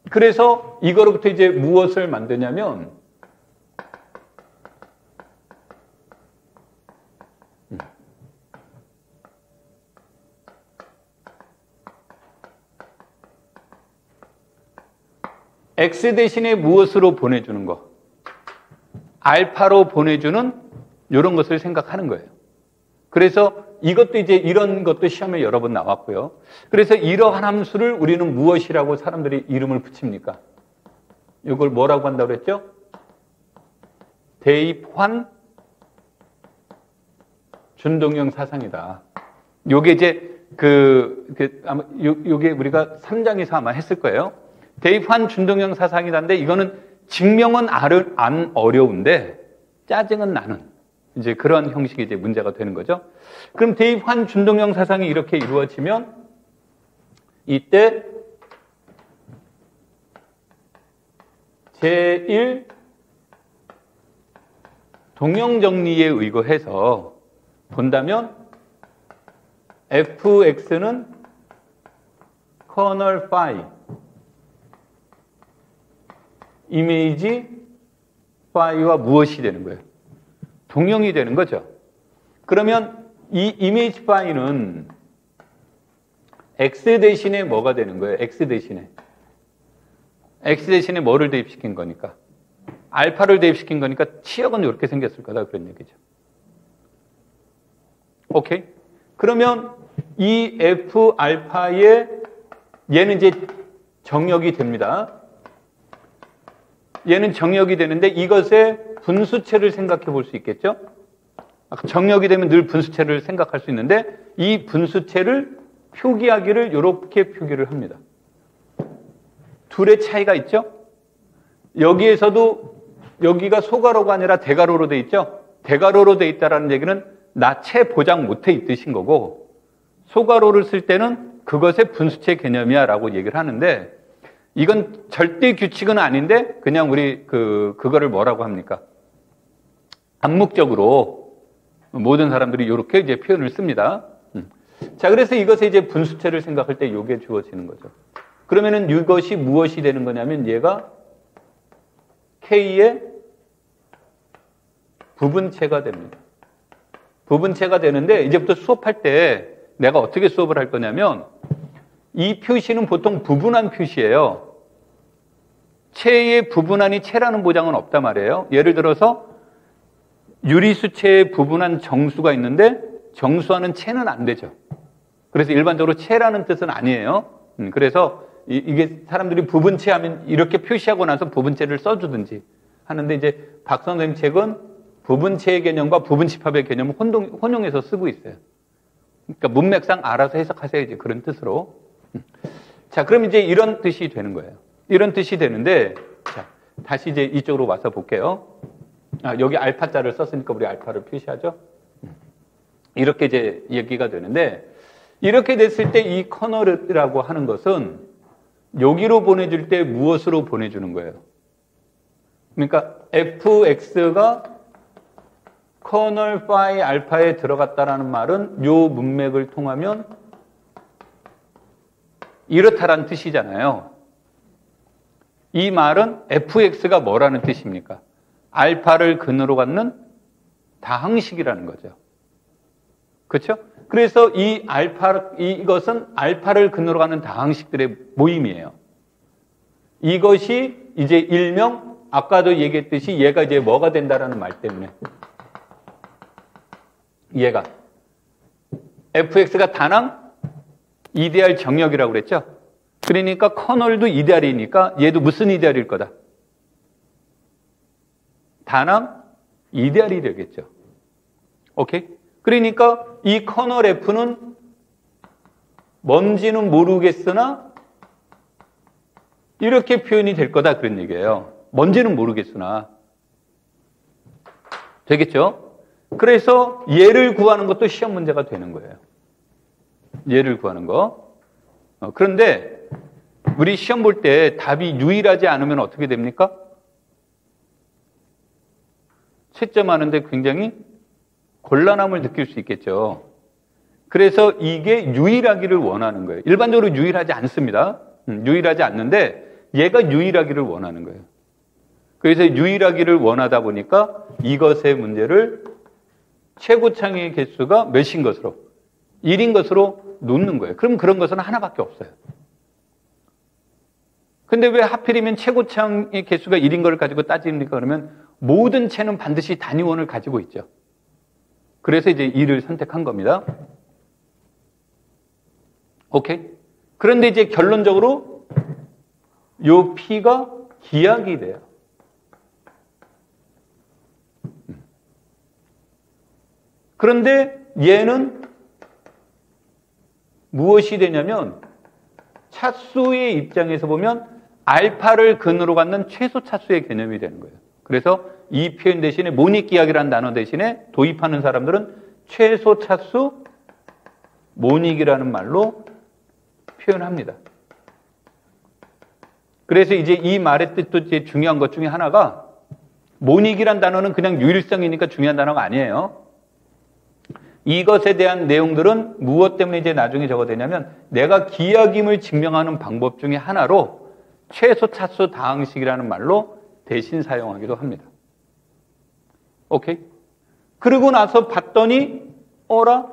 그래서 이거로부터 이제 무엇을 만드냐면 X 대신에 무엇으로 보내주는 거? 알파로 보내주는 이런 것을 생각하는 거예요. 그래서 이것도 이제 이런 것도 시험에 여러 번 나왔고요. 그래서 이러한 함수를 우리는 무엇이라고 사람들이 이름을 붙입니까? 이걸 뭐라고 한다고 그랬죠? 대입환 준동형 사상이다. 요게 이제 아마 요게 우리가 3장에서 아마 했을 거예요. 대입환 준동형 사상이라는데 이거는 증명은 안 어려운데 짜증은 나는 이제 그런 형식이 이제 문제가 되는 거죠. 그럼 대입환 준동형 사상이 이렇게 이루어지면 이때 제1 동형정리에 의거해서 본다면 fx는 커널 phi 이미지 phi와 무엇이 되는 거예요? 동형이 되는 거죠. 그러면 이 이미지 phi는 x 대신에 뭐가 되는 거예요? x 대신에 뭐를 대입시킨 거니까? 알파를 대입시킨 거니까 치역은 이렇게 생겼을 거다 그런 얘기죠. 오케이? 그러면 이 f 알파의 얘는 이제 정역이 됩니다. 얘는 정역이 되는데 이것의 분수체를 생각해 볼 수 있겠죠? 정역이 되면 늘 분수체를 생각할 수 있는데 이 분수체를 표기하기를 이렇게 표기를 합니다. 둘의 차이가 있죠? 여기에서도 여기가 소가로가 아니라 대가로로 돼 있죠? 대가로로 돼 있다는 얘기는 나체 보장 못해 있듯인 거고 소가로를 쓸 때는 그것의 분수체 개념이야 라고 얘기를 하는데 이건 절대 규칙은 아닌데 그냥 우리 그거를 뭐라고 합니까? 암묵적으로 모든 사람들이 이렇게 이제 표현을 씁니다. 자, 그래서 이것의 이제 분수체를 생각할 때 이게 주어지는 거죠. 그러면은 이것이 무엇이 되는 거냐면 얘가 K의 부분체가 됩니다. 부분체가 되는데 이제부터 수업할 때 내가 어떻게 수업을 할 거냐면 이 표시는 보통 부분한 표시예요. 체의 부분한이 체라는 보장은 없단 말이에요. 예를 들어서 유리수체의 부분한 정수가 있는데 정수하는 체는 안 되죠. 그래서 일반적으로 체라는 뜻은 아니에요. 그래서 이게 사람들이 부분체 하면 이렇게 표시하고 나서 부분체를 써주든지 하는데 이제 박 선생님 책은 부분체의 개념과 부분집합의 개념을 혼용해서 쓰고 있어요. 그러니까 문맥상 알아서 해석하세요. 이제 그런 뜻으로. 자, 그럼 이제 이런 뜻이 되는 거예요. 이런 뜻이 되는데, 자, 다시 이제 이쪽으로 와서 볼게요. 여기 알파자를 썼으니까 우리 알파를 표시하죠. 이렇게 이제 얘기가 되는데, 이렇게 됐을 때 이 커널이라고 하는 것은 여기로 보내줄 때 무엇으로 보내주는 거예요? 그러니까 fx가 커널 phi 알파에 들어갔다라는 말은 요 문맥을 통하면 이렇다라는 뜻이잖아요. 이 말은 fx가 뭐라는 뜻입니까? 알파를 근으로 갖는 다항식이라는 거죠. 그렇죠? 그래서 이것은 알파를 근으로 가는 다항식들의 모임이에요. 이것이 이제 일명 아까도 얘기했듯이 얘가 이제 뭐가 된다라는 말 때문에 얘가 fx가 단항 이데알 정역이라고 그랬죠? 그러니까 커널도 이데알이니까 얘도 무슨 이데알일 거다? 단항 이데알이 되겠죠. 오케이? 그러니까 이 커널 F는 뭔지는 모르겠으나 이렇게 표현이 될 거다 그런 얘기예요. 뭔지는 모르겠으나. 되겠죠? 그래서 얘를 구하는 것도 시험 문제가 되는 거예요. 얘를 구하는 거. 그런데 우리 시험 볼 때 답이 유일하지 않으면 어떻게 됩니까? 채점하는데 굉장히 곤란함을 느낄 수 있겠죠. 그래서 이게 유일하기를 원하는 거예요. 일반적으로 유일하지 않습니다. 유일하지 않는데 얘가 유일하기를 원하는 거예요. 그래서 유일하기를 원하다 보니까 이것의 문제를 최고창의 개수가 몇인 것으로? 1인 것으로 놓는 거예요. 그럼 그런 것은 하나밖에 없어요. 근데 왜 하필이면 최고창의 개수가 1인 걸 가지고 따집니까? 그러면 모든 체는 반드시 단위원을 가지고 있죠. 그래서 이제 2를 선택한 겁니다. 오케이? 그런데 이제 결론적으로 요 P가 기하게 돼요. 그런데 얘는 무엇이 되냐면 차수의 입장에서 보면 알파를 근으로 갖는 최소 차수의 개념이 되는 거예요. 그래서 이 표현 대신에 모닉 기하기라는 단어 대신에 도입하는 사람들은 최소 차수 모닉이라는 말로 표현합니다. 그래서 이제 이 말의 뜻도 이제 중요한 것 중에 하나가 모닉이란 단어는 그냥 유일성이니까 중요한 단어가 아니에요. 이것에 대한 내용들은 무엇 때문에 이제 나중에 적어되냐면 내가 기약임을 증명하는 방법 중에 하나로 최소, 차수, 다항식이라는 말로 대신 사용하기도 합니다. 오케이? 그러고 나서 봤더니 어라?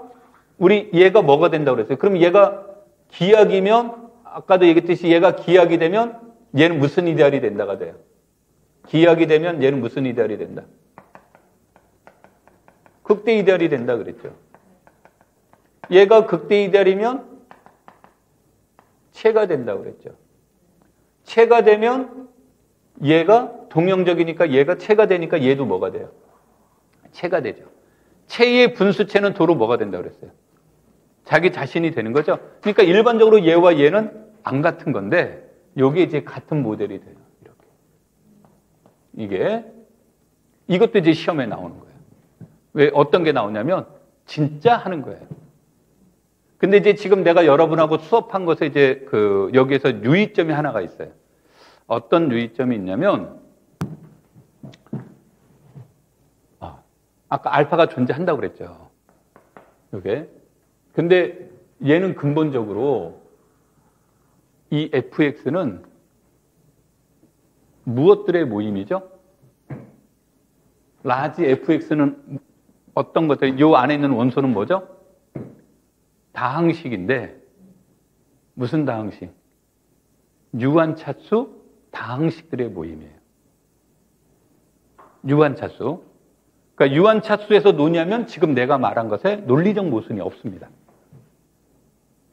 우리 얘가 뭐가 된다고 그랬어요? 그럼 얘가 기약이면 아까도 얘기했듯이 얘가 기약이 되면 얘는 무슨 이데알이 된다가 돼요? 기약이 되면 얘는 무슨 이데알이 된다? 극대 이데알이 된다 그랬죠. 얘가 극대 이데알이면 체가 된다고 그랬죠. 체가 되면 얘가 동형적이니까 얘가 체가 되니까 얘도 뭐가 돼요? 체가 되죠. 체의 분수체는 도로 뭐가 된다고 그랬어요? 자기 자신이 되는 거죠. 그러니까 일반적으로 얘와 얘는 안 같은 건데 이게 이제 같은 모델이 돼요. 이렇게. 이것도 이제 시험에 나오는 거예요. 왜 어떤 게 나오냐면 진짜 하는 거예요. 근데 이제 지금 내가 여러분하고 수업한 것에 이제 여기에서 유의점이 하나가 있어요. 어떤 유의점이 있냐면 아까 알파가 존재한다고 그랬죠. 이게. 근데 얘는 근본적으로 이 fx는 무엇들의 모임이죠? 라지 fx는 어떤 것들, 이 안에 있는 원소는 뭐죠? 다항식인데, 무슨 다항식? 유한차수 다항식들의 모임이에요. 유한차수. 그러니까 유한차수에서 논의하면 지금 내가 말한 것에 논리적 모순이 없습니다.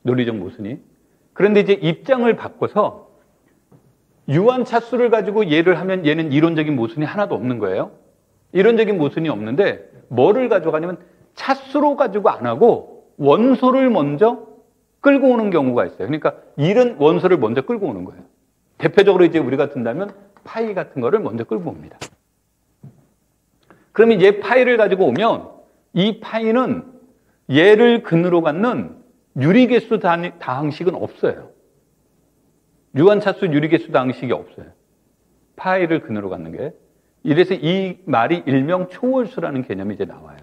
논리적 모순이. 그런데 이제 입장을 바꿔서 유한차수를 가지고 얘를 하면 얘는 이론적인 모순이 하나도 없는 거예요. 이론적인 모순이 없는데 뭐를 가져가냐면 차수로 가지고 안 하고 원소를 먼저 끌고 오는 경우가 있어요. 그러니까 이런 원소를 먼저 끌고 오는 거예요. 대표적으로 이제 우리가 든다면 파이 같은 거를 먼저 끌고 옵니다. 그러면 얘 파이를 가지고 오면 이 파이는 얘를 근으로 갖는 유리개수 다항식은 없어요. 유한차수 유리개수 다항식이 없어요. 파이를 근으로 갖는 게. 이래서 이 말이 일명 초월수라는 개념이 이제 나와요.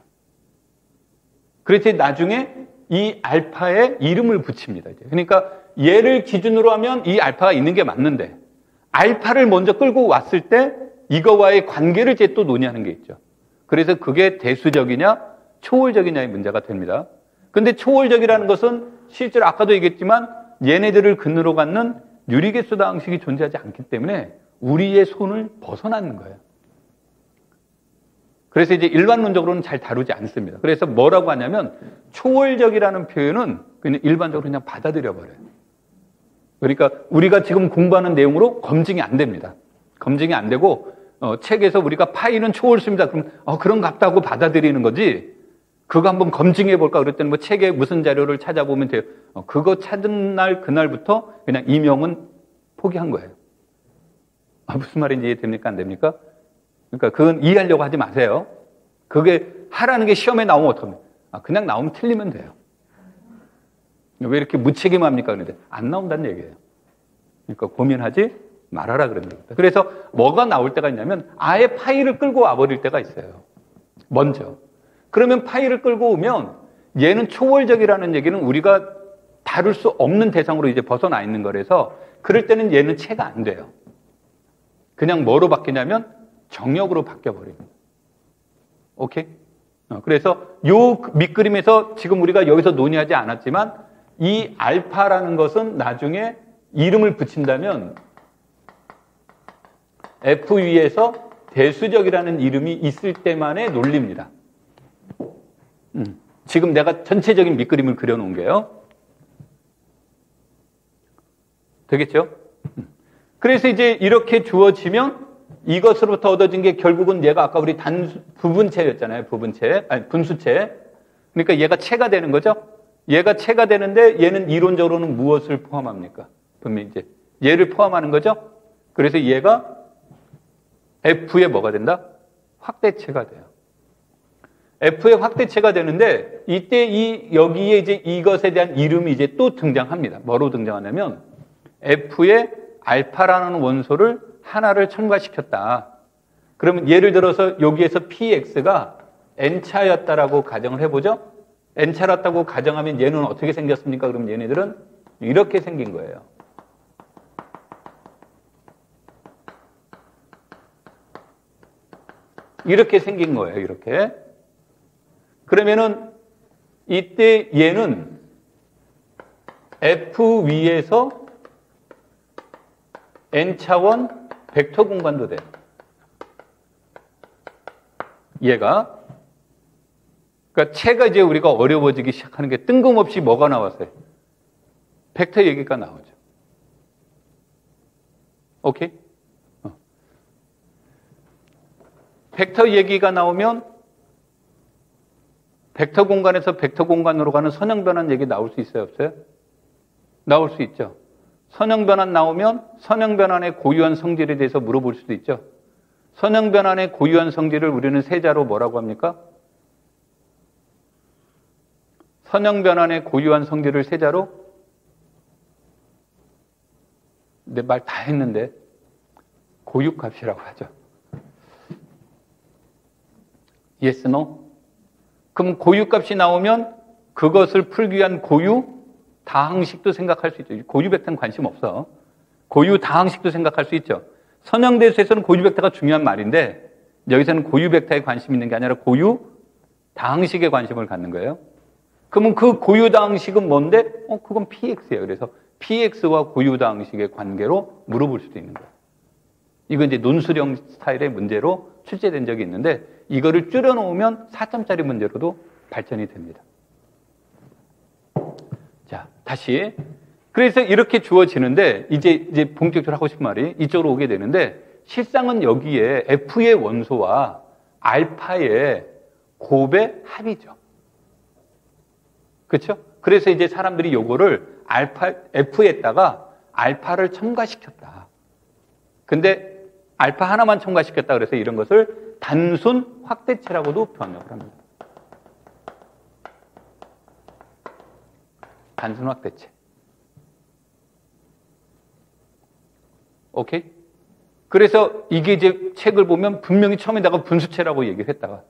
그래서 나중에 이 알파에 이름을 붙입니다. 이제. 그러니까 얘를 기준으로 하면 이 알파가 있는 게 맞는데 알파를 먼저 끌고 왔을 때 이거와의 관계를 이제 또 논의하는 게 있죠. 그래서 그게 대수적이냐 초월적이냐의 문제가 됩니다. 근데 초월적이라는 것은 실제로 아까도 얘기했지만 얘네들을 근으로 갖는 유리개수 다항식이 존재하지 않기 때문에 우리의 손을 벗어나는 거예요. 그래서 이제 일반론적으로는 잘 다루지 않습니다. 그래서 뭐라고 하냐면 초월적이라는 표현은 그냥 일반적으로 그냥 받아들여 버려요. 그러니까 우리가 지금 공부하는 내용으로 검증이 안 됩니다. 검증이 안 되고 책에서 우리가 파이는 초월수입니다. 그럼 그런 같다고 받아들이는 거지. 그거 한번 검증해 볼까 그랬더니 뭐 책에 무슨 자료를 찾아보면 돼요. 그거 찾은 날 그날부터 그냥 이명은 포기한 거예요. 무슨 말인지 이해됩니까? 안 됩니까? 그러니까 그건 이해하려고 하지 마세요. 그게 하라는 게 시험에 나오면 어떡합니까? 그냥 나오면 틀리면 돼요. 왜 이렇게 무책임합니까? 그런데 안 나온다는 얘기예요. 그러니까 고민하지 말아라 그런 겁니다. 그래서 뭐가 나올 때가 있냐면 아예 파이를 끌고 와버릴 때가 있어요. 먼저. 그러면 파이를 끌고 오면 얘는 초월적이라는 얘기는 우리가 다룰 수 없는 대상으로 이제 벗어나 있는 거라서 그럴 때는 얘는 체가 안 돼요. 그냥 뭐로 바뀌냐면 정역으로 바뀌어버립니다. 오케이? 그래서 요 밑그림에서 지금 우리가 여기서 논의하지 않았지만 이 알파라는 것은 나중에 이름을 붙인다면 FU에서 대수적이라는 이름이 있을 때만의 논리입니다. 지금 내가 전체적인 밑그림을 그려놓은 게요. 되겠죠? 그래서 이제 이렇게 주어지면 이것으로부터 얻어진 게 결국은 얘가 아까 우리 부분체였잖아요. 분수체. 그러니까 얘가 체가 되는 거죠. 얘가 체가 되는데 얘는 이론적으로는 무엇을 포함합니까? 분명히 이제 얘를 포함하는 거죠. 그래서 얘가 F에 뭐가 된다? 확대체가 돼요. F의 확대체가 되는데 이때 여기에 이제 이것에 대한 이름이 이제 또 등장합니다. 뭐로 등장하냐면 F의 알파라는 원소를 하나를 첨가시켰다. 그러면 예를 들어서 여기에서 PX가 N차였다라고 가정을 해보죠. N차였다고 가정하면 얘는 어떻게 생겼습니까? 그럼 얘네들은 이렇게 생긴 거예요. 이렇게 생긴 거예요. 이렇게. 그러면은 이때 얘는 F 위에서 N차원 벡터 공간도 돼요. 얘가. 그러니까 체가 이제 우리가 어려워지기 시작하는 게 뜬금없이 뭐가 나왔어요? 벡터 얘기가 나오죠. 오케이? 벡터 얘기가 나오면 벡터 공간에서 벡터 공간으로 가는 선형 변환 얘기 나올 수 있어요? 없어요? 나올 수 있죠. 선형 변환 나오면 선형 변환의 고유한 성질에 대해서 물어볼 수도 있죠. 선형 변환의 고유한 성질을 우리는 세자로 뭐라고 합니까? 선형 변환의 고유한 성질을 세자로? 내 말 다 했는데 고유값이라고 하죠. Yes, no? 그럼 고유값이 나오면 그것을 풀기 위한 고유 다항식도 생각할 수 있죠. 고유 벡터는 관심 없어. 고유 다항식도 생각할 수 있죠. 선형대수에서는 고유 벡터가 중요한 말인데 여기서는 고유 벡터에 관심 있는 게 아니라 고유 다항식에 관심을 갖는 거예요. 그러면 그 고유 다항식은 뭔데? 그건 PX예요. 그래서 PX와 고유 다항식의 관계로 물어볼 수도 있는 거예요. 이건 이제 논술형 스타일의 문제로 출제된 적이 있는데 이거를 줄여놓으면 4점짜리 문제로도 발전이 됩니다. 자, 다시. 그래서 이렇게 주어지는데 이제 본격적으로 하고 싶은 말이 이쪽으로 오게 되는데 실상은 여기에 F의 원소와 알파의 곱의 합이죠. 그렇죠? 그래서 이제 사람들이 요거를 F에다가 알파를 첨가시켰다. 근데 알파 하나만 첨가시켰다 그래서 이런 것을 단순 확대체라고도 번역을 합니다. 단순 확대체. 오케이? 그래서 이게 이제 책을 보면 분명히 처음에다가 분수체라고 얘기를 했다가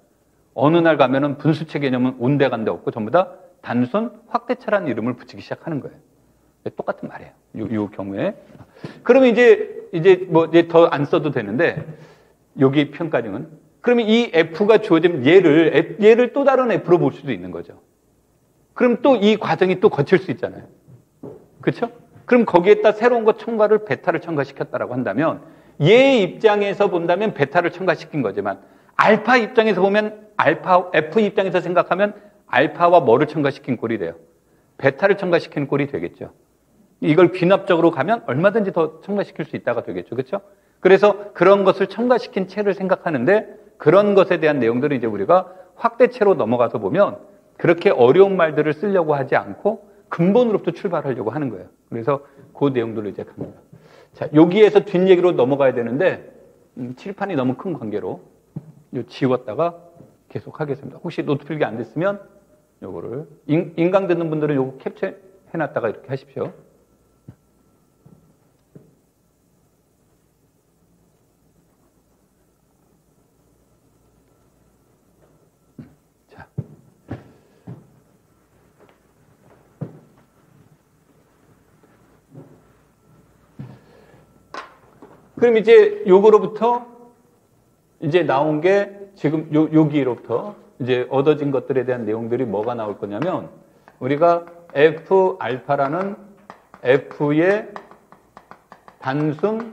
어느 날 가면은 분수체 개념은 온데간데 없고 전부 다 단순 확대체라는 이름을 붙이기 시작하는 거예요. 똑같은 말이에요. 이 경우에. 그러면 이제 더 안 써도 되는데 여기 평가증은 그러면 이 F가 주어지면 얘를 또 다른 F로 볼 수도 있는 거죠. 그럼 또 이 과정이 또 거칠 수 있잖아요. 그렇죠? 그럼 거기에다 새로운 거 첨가를 베타를 첨가시켰다라고 한다면 얘 입장에서 본다면 베타를 첨가시킨 거지만 알파 입장에서 보면 F 입장에서 생각하면 알파와 뭐를 첨가시킨 꼴이 돼요? 베타를 첨가시키는 꼴이 되겠죠. 이걸 귀납적으로 가면 얼마든지 더 첨가시킬 수 있다가 되겠죠. 그렇죠? 그래서 그런 것을 첨가시킨 체를 생각하는데 그런 것에 대한 내용들을 이제 우리가 확대체로 넘어가서 보면 그렇게 어려운 말들을 쓰려고 하지 않고 근본으로부터 출발하려고 하는 거예요. 그래서 그 내용들을 이제 갑니다. 자, 여기에서 뒷얘기로 넘어가야 되는데 칠판이 너무 큰 관계로 지웠다가 계속 하겠습니다. 혹시 노트 필기 안 됐으면 요거를 인강 듣는 분들은 요거 캡처 해놨다가 이렇게 하십시오. 자, 그럼 이제 요거로부터 이제 나온 게 지금 여기로부터 이제 얻어진 것들에 대한 내용들이 뭐가 나올 거냐면 우리가 F 알파라는 F의 단순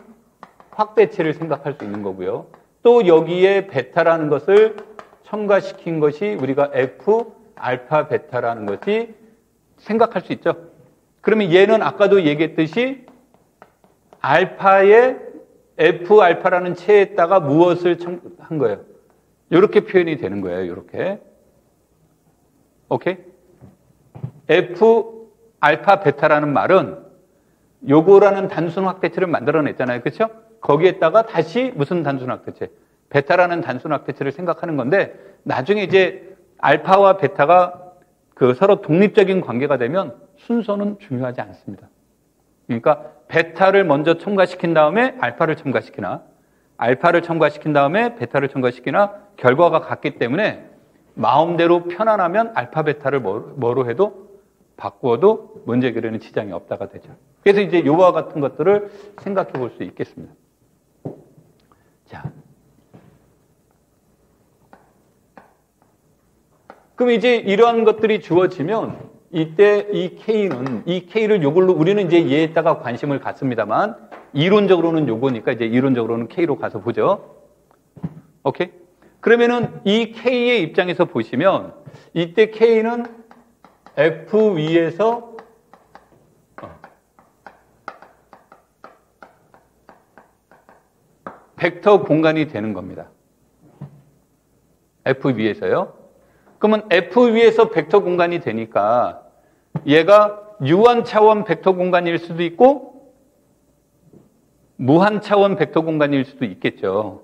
확대체를 생각할 수 있는 거고요. 또 여기에 베타라는 것을 첨가시킨 것이 우리가 F 알파 베타라는 것이 생각할 수 있죠. 그러면 얘는 아까도 얘기했듯이 알파의 F 알파라는 체에다가 무엇을 한 거예요? 이렇게 표현이 되는 거예요. 이렇게. 오케이? F 알파 베타라는 말은 요거라는 단순 확대체를 만들어냈잖아요. 그렇죠? 거기에다가 다시 무슨 단순 확대체? 베타라는 단순 확대체를 생각하는 건데 나중에 이제 알파와 베타가 그 서로 독립적인 관계가 되면 순서는 중요하지 않습니다. 그러니까 베타를 먼저 첨가시킨 다음에 알파를 첨가시키나 알파를 첨가시킨 다음에 베타를 첨가시키나 결과가 같기 때문에 마음대로 편안하면 알파 베타를 뭐로 해도 바꾸어도 문제 해결에는 지장이 없다가 되죠. 그래서 이제 이와 같은 것들을 생각해 볼 수 있겠습니다. 자, 그럼 이제 이러한 것들이 주어지면 이때 이 K를 요걸로 우리는 이제 얘에다가 관심을 갖습니다만 이론적으로는 요거니까 이제 이론적으로는 K로 가서 보죠. 오케이? 그러면은 이 K의 입장에서 보시면 이때 K는 F 위에서 벡터 공간이 되는 겁니다. F 위에서요. 그러면 F 위에서 벡터 공간이 되니까 얘가 유한 차원 벡터 공간일 수도 있고 무한 차원 벡터 공간일 수도 있겠죠.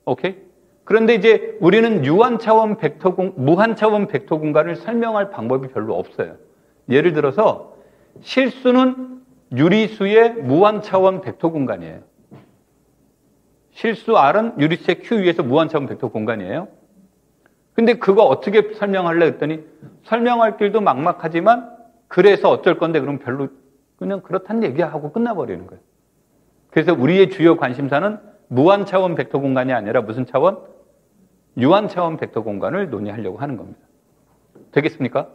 오케이? 그런데 이제 우리는 무한 차원 벡터 공간을 설명할 방법이 별로 없어요. 예를 들어서 실수는 유리수의 무한 차원 벡터 공간이에요. 실수 R은 유리수의 Q 위에서 무한 차원 벡터 공간이에요. 근데 그거 어떻게 설명할래 했더니 설명할 길도 막막하지만 그래서 어쩔 건데 그럼 별로 그냥 그렇다는 얘기하고 끝나버리는 거예요. 그래서 우리의 주요 관심사는 무한 차원 벡터 공간이 아니라 무슨 차원? 유한 차원 벡터 공간을 논의하려고 하는 겁니다. 되겠습니까?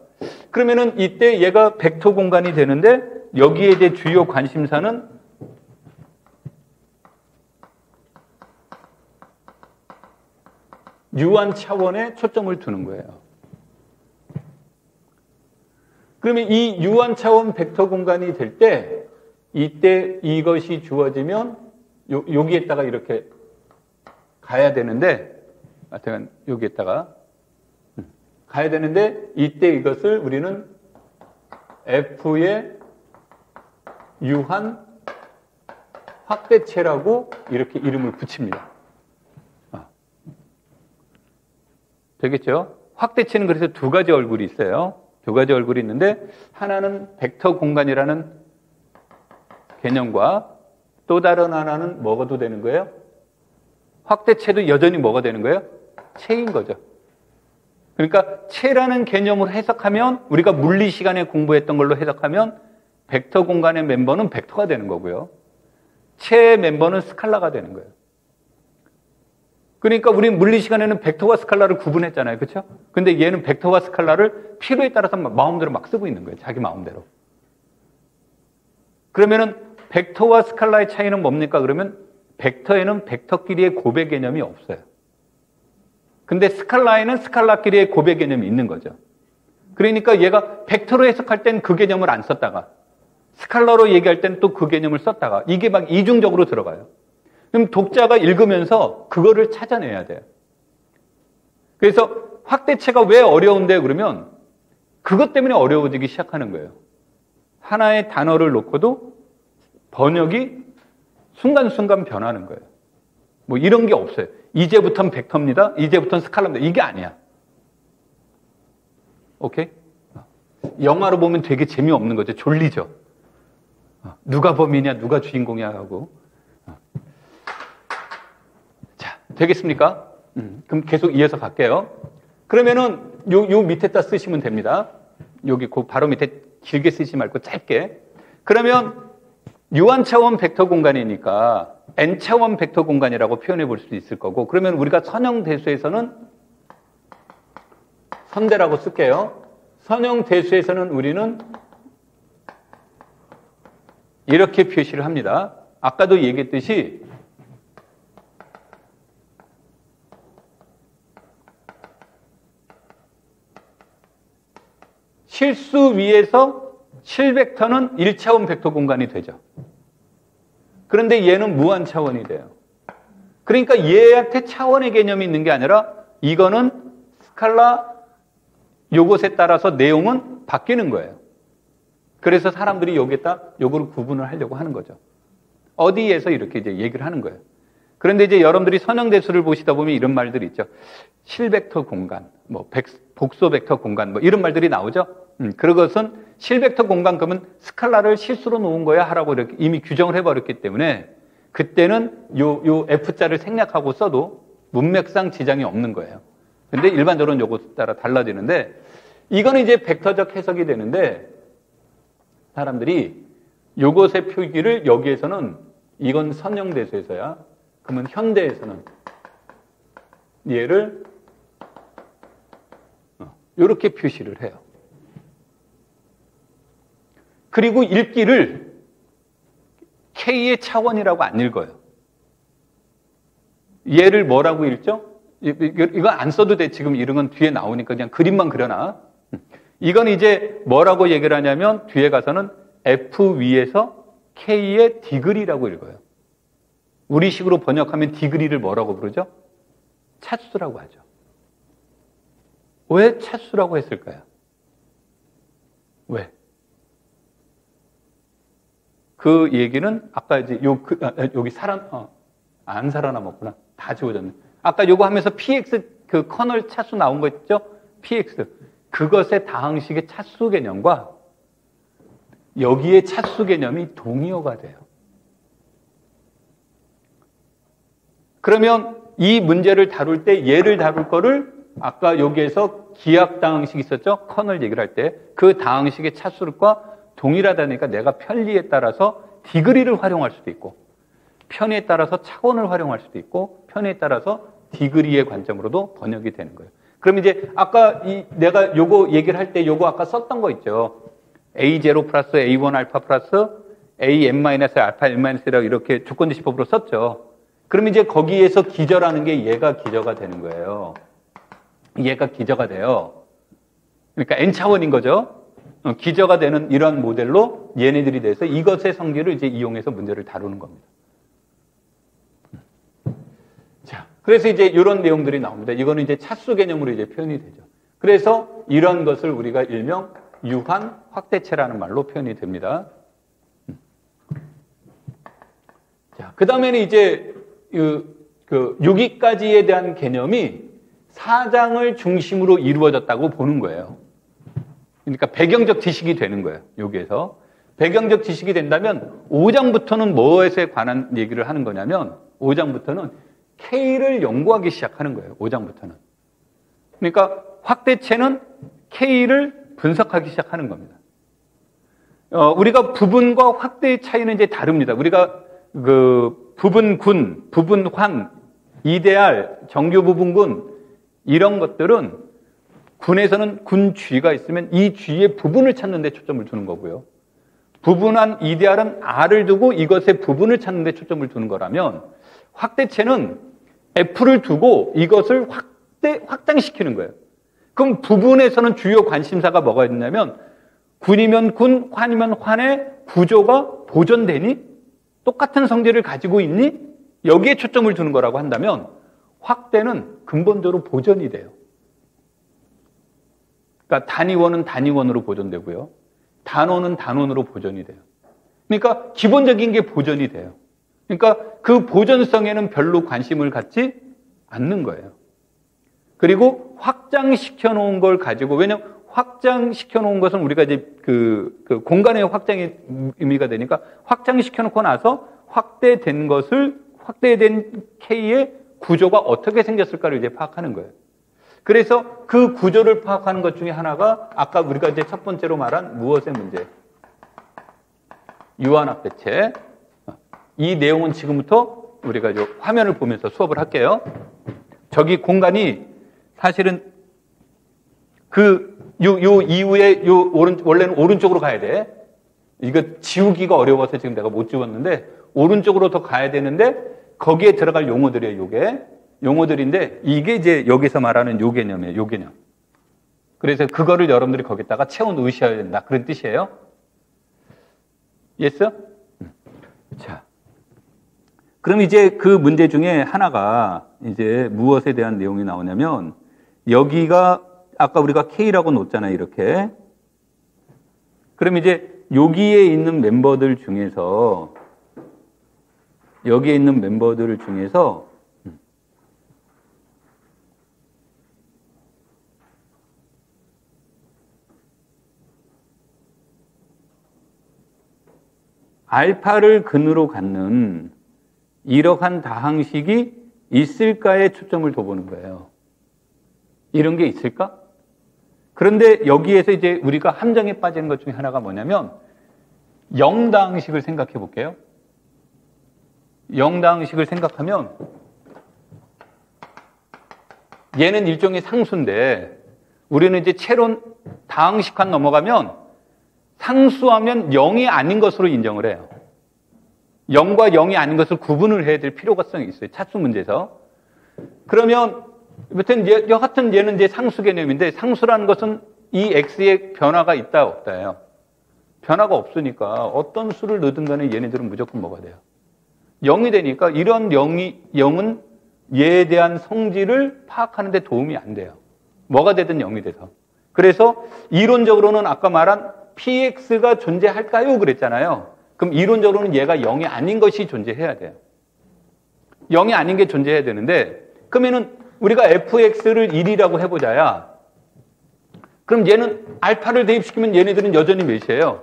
그러면은 이때 얘가 벡터 공간이 되는데 여기에 대해 주요 관심사는 유한 차원에 초점을 두는 거예요. 그러면 이 유한 차원 벡터 공간이 될 때 이때 이것이 주어지면 여기에다가 이렇게 가야 되는데 하여튼 여기에다가 가야 되는데 이때 이것을 우리는 F의 유한 확대체라고 이렇게 이름을 붙입니다. 되겠죠? 확대체는 그래서 두 가지 얼굴이 있어요. 두 가지 얼굴이 있는데 하나는 벡터 공간이라는 개념과 또 다른 하나는 뭐가 되는 거예요? 확대체도 여전히 뭐가 되는 거예요? 체인 거죠. 그러니까 체라는 개념으로 해석하면 우리가 물리 시간에 공부했던 걸로 해석하면 벡터 공간의 멤버는 벡터가 되는 거고요. 체의 멤버는 스칼라가 되는 거예요. 그러니까 우리 물리 시간에는 벡터와 스칼라를 구분했잖아요. 그렇죠? 근데 얘는 벡터와 스칼라를 필요에 따라서 마음대로 막 쓰고 있는 거예요. 자기 마음대로. 그러면은 벡터와 스칼라의 차이는 뭡니까? 그러면 벡터에는 벡터끼리의 고배 개념이 없어요. 근데 스칼라에는 스칼라끼리의 고배 개념이 있는 거죠. 그러니까 얘가 벡터로 해석할 땐 그 개념을 안 썼다가 스칼라로 얘기할 땐 또 그 개념을 썼다가 이게 막 이중적으로 들어가요. 그럼 독자가 읽으면서 그거를 찾아내야 돼요. 그래서 확대체가 왜 어려운데 그러면 그것 때문에 어려워지기 시작하는 거예요. 하나의 단어를 놓고도 번역이 순간순간 변하는 거예요. 뭐 이런 게 없어요. 이제부터는 벡터입니다. 이제부터는 스칼라입니다. 이게 아니야. 오케이? 영화로 보면 되게 재미없는 거죠. 졸리죠. 누가 범인이야, 누가 주인공이야 하고. 자, 되겠습니까? 그럼 계속 이어서 갈게요. 그러면은 요 밑에다 쓰시면 됩니다. 여기 그 바로 밑에 길게 쓰지 말고 짧게. 그러면 유한차원 벡터 공간이니까 n차원 벡터 공간이라고 표현해 볼 수 있을 거고, 그러면 우리가 선형대수에서는 선대라고 쓸게요. 선형대수에서는 우리는 이렇게 표시를 합니다. 아까도 얘기했듯이 실수 위에서 실벡터는 1차원 벡터 공간이 되죠. 그런데 얘는 무한 차원이 돼요. 그러니까 얘한테 차원의 개념이 있는 게 아니라 이거는 스칼라 요것에 따라서 내용은 바뀌는 거예요. 그래서 사람들이 여기에다 요거를 구분을 하려고 하는 거죠. 어디에서 이렇게 이제 얘기를 하는 거예요. 그런데 이제 여러분들이 선형대수를 보시다 보면 이런 말들이 있죠. 실벡터 공간, 뭐 복소 벡터 공간 뭐 이런 말들이 나오죠. 그것은 실벡터 공간 그러면 스칼라를 실수로 놓은 거야 하라고 이렇게 이미 규정을 해버렸기 때문에 그때는 요 F자를 생략하고 써도 문맥상 지장이 없는 거예요. 근데 일반적으로는 요거 따라 달라지는데 이거는 이제 벡터적 해석이 되는데 사람들이 요것의 표기를 여기에서는 이건 선형대소에서야 그러면 현대에서는 얘를 이렇게 표시를 해요. 그리고 읽기를 K의 차원이라고 안 읽어요. 얘를 뭐라고 읽죠? 이거 안 써도 돼. 지금 이런 건 뒤에 나오니까 그냥 그림만 그려놔. 이건 이제 뭐라고 얘기를 하냐면 뒤에 가서는 F 위에서 K의 디그리라고 읽어요. 우리식으로 번역하면 디그리를 뭐라고 부르죠? 차수라고 하죠. 왜 차수라고 했을까요? 왜? 그 얘기는 아까 이제 여기 안 살아남았구나. 다 지워졌네. 아까 요거 하면서 PX 그 커널 차수 나온 거 있죠? PX. 그것의 다항식의 차수 개념과 여기에 차수 개념이 동의어가 돼요. 그러면 이 문제를 다룰 때 얘를 다룰 거를 아까 여기에서 기압 다항식 있었죠? 커널 얘기를 할 때 그 다항식의 차수과 동일하다니까 내가 편리에 따라서 디그리를 활용할 수도 있고 편의에 따라서 차원을 활용할 수도 있고 편의에 따라서 디그리의 관점으로도 번역이 되는 거예요. 그럼 이제 아까 내가 요거 얘기를 할 때 요거 아까 썼던 거 있죠. A0 플러스 A1 알파 플러스 AM 마이너스 알파 1 마이너스라고 이렇게 조건지시법으로 썼죠. 그럼 이제 거기에서 기저라는 게 얘가 기저가 되는 거예요. 얘가 기저가 돼요. 그러니까 N차원인 거죠. 기저가 되는 이러한 모델로 얘네들이 돼서 이것의 성질을 이제 이용해서 문제를 다루는 겁니다. 자, 그래서 이제 이런 내용들이 나옵니다. 이거는 이제 차수 개념으로 이제 표현이 되죠. 그래서 이런 것을 우리가 일명 유한 확대체라는 말로 표현이 됩니다. 자, 그 다음에는 이제 여기까지에 대한 개념이 4장을 중심으로 이루어졌다고 보는 거예요. 그러니까 배경적 지식이 되는 거예요. 여기에서. 배경적 지식이 된다면 5장부터는 무엇에 관한 얘기를 하는 거냐면 5장부터는 K를 연구하기 시작하는 거예요. 5장부터는. 그러니까 확대체는 K를 분석하기 시작하는 겁니다. 우리가 부분과 확대의 차이는 이제 다릅니다. 우리가 그 부분군, 부분환, 이데알, 정규 부분군 이런 것들은 군에서는 군 G가 있으면 이 G의 부분을 찾는 데 초점을 두는 거고요. 부분한 이데알은 R을 두고 이것의 부분을 찾는 데 초점을 두는 거라면 확대체는 F를 두고 이것을 확장시키는 거예요. 그럼 부분에서는 주요 관심사가 뭐가 있냐면 군이면 군, 환이면 환의 구조가 보존되니? 똑같은 성질을 가지고 있니? 여기에 초점을 두는 거라고 한다면 확대는 근본적으로 보존이 돼요. 그러니까 단위원은 단위원으로 보존되고요. 단원은 단원으로 보존이 돼요. 그러니까 기본적인 게 보존이 돼요. 그러니까 그 보존성에는 별로 관심을 갖지 않는 거예요. 그리고 확장시켜 놓은 걸 가지고, 왜냐면 확장시켜 놓은 것은 우리가 이제 그 공간의 확장의 의미가 되니까 확장시켜 놓고 나서 확대된 K의 구조가 어떻게 생겼을까를 이제 파악하는 거예요. 그래서 그 구조를 파악하는 것 중에 하나가 아까 우리가 이제 첫 번째로 말한 무엇의 문제? 유한합대체. 이 내용은 지금부터 우리가 이제 화면을 보면서 수업을 할게요. 저기 공간이 사실은 요 이후에 원래는 오른쪽으로 가야 돼. 이거 지우기가 어려워서 지금 내가 못 지웠는데 오른쪽으로 더 가야 되는데 거기에 들어갈 용어들이에요, 요게. 용어들인데 이게 이제 여기서 말하는 요 개념이에요, 요 개념. 그래서 그거를 여러분들이 거기다가 채워 넣으셔야 된다. 그런 뜻이에요. Yes? 자. 그럼 이제 그 문제 중에 하나가 이제 무엇에 대한 내용이 나오냐면 여기가 아까 우리가 K라고 놓잖아요, 이렇게. 그럼 이제 여기에 있는 멤버들 중에서 여기에 있는 멤버들 중에서 알파를 근으로 갖는 이러한 다항식이 있을까에 초점을 둬보는 거예요. 이런 게 있을까? 그런데 여기에서 이제 우리가 함정에 빠지는 것 중에 하나가 뭐냐면 영다항식을 생각해 볼게요. 영다항식을 생각하면 얘는 일종의 상수인데 우리는 이제 채론 다항식한 넘어가면 상수하면 0이 아닌 것으로 인정을 해요. 0과 0이 아닌 것을 구분을 해야 될 필요성이 있어요. 차수 문제에서. 그러면 여튼 여하튼 얘는 이제 상수 개념인데 상수라는 것은 이 x의 변화가 있다 없다예요. 변화가 없으니까 어떤 수를 넣든 간에 얘네들은 무조건 뭐가 돼요? 0이 되니까 이런 0은 얘에 대한 성질을 파악하는 데 도움이 안 돼요. 뭐가 되든 0이 돼서. 그래서 이론적으로는 아까 말한 px가 존재할까요? 그랬잖아요. 그럼 이론적으로는 얘가 0이 아닌 것이 존재해야 돼요. 0이 아닌 게 존재해야 되는데 그러면은 우리가 fx를 1이라고 해보자야. 그럼 얘는 알파를 대입시키면 얘네들은 여전히 몇이에요?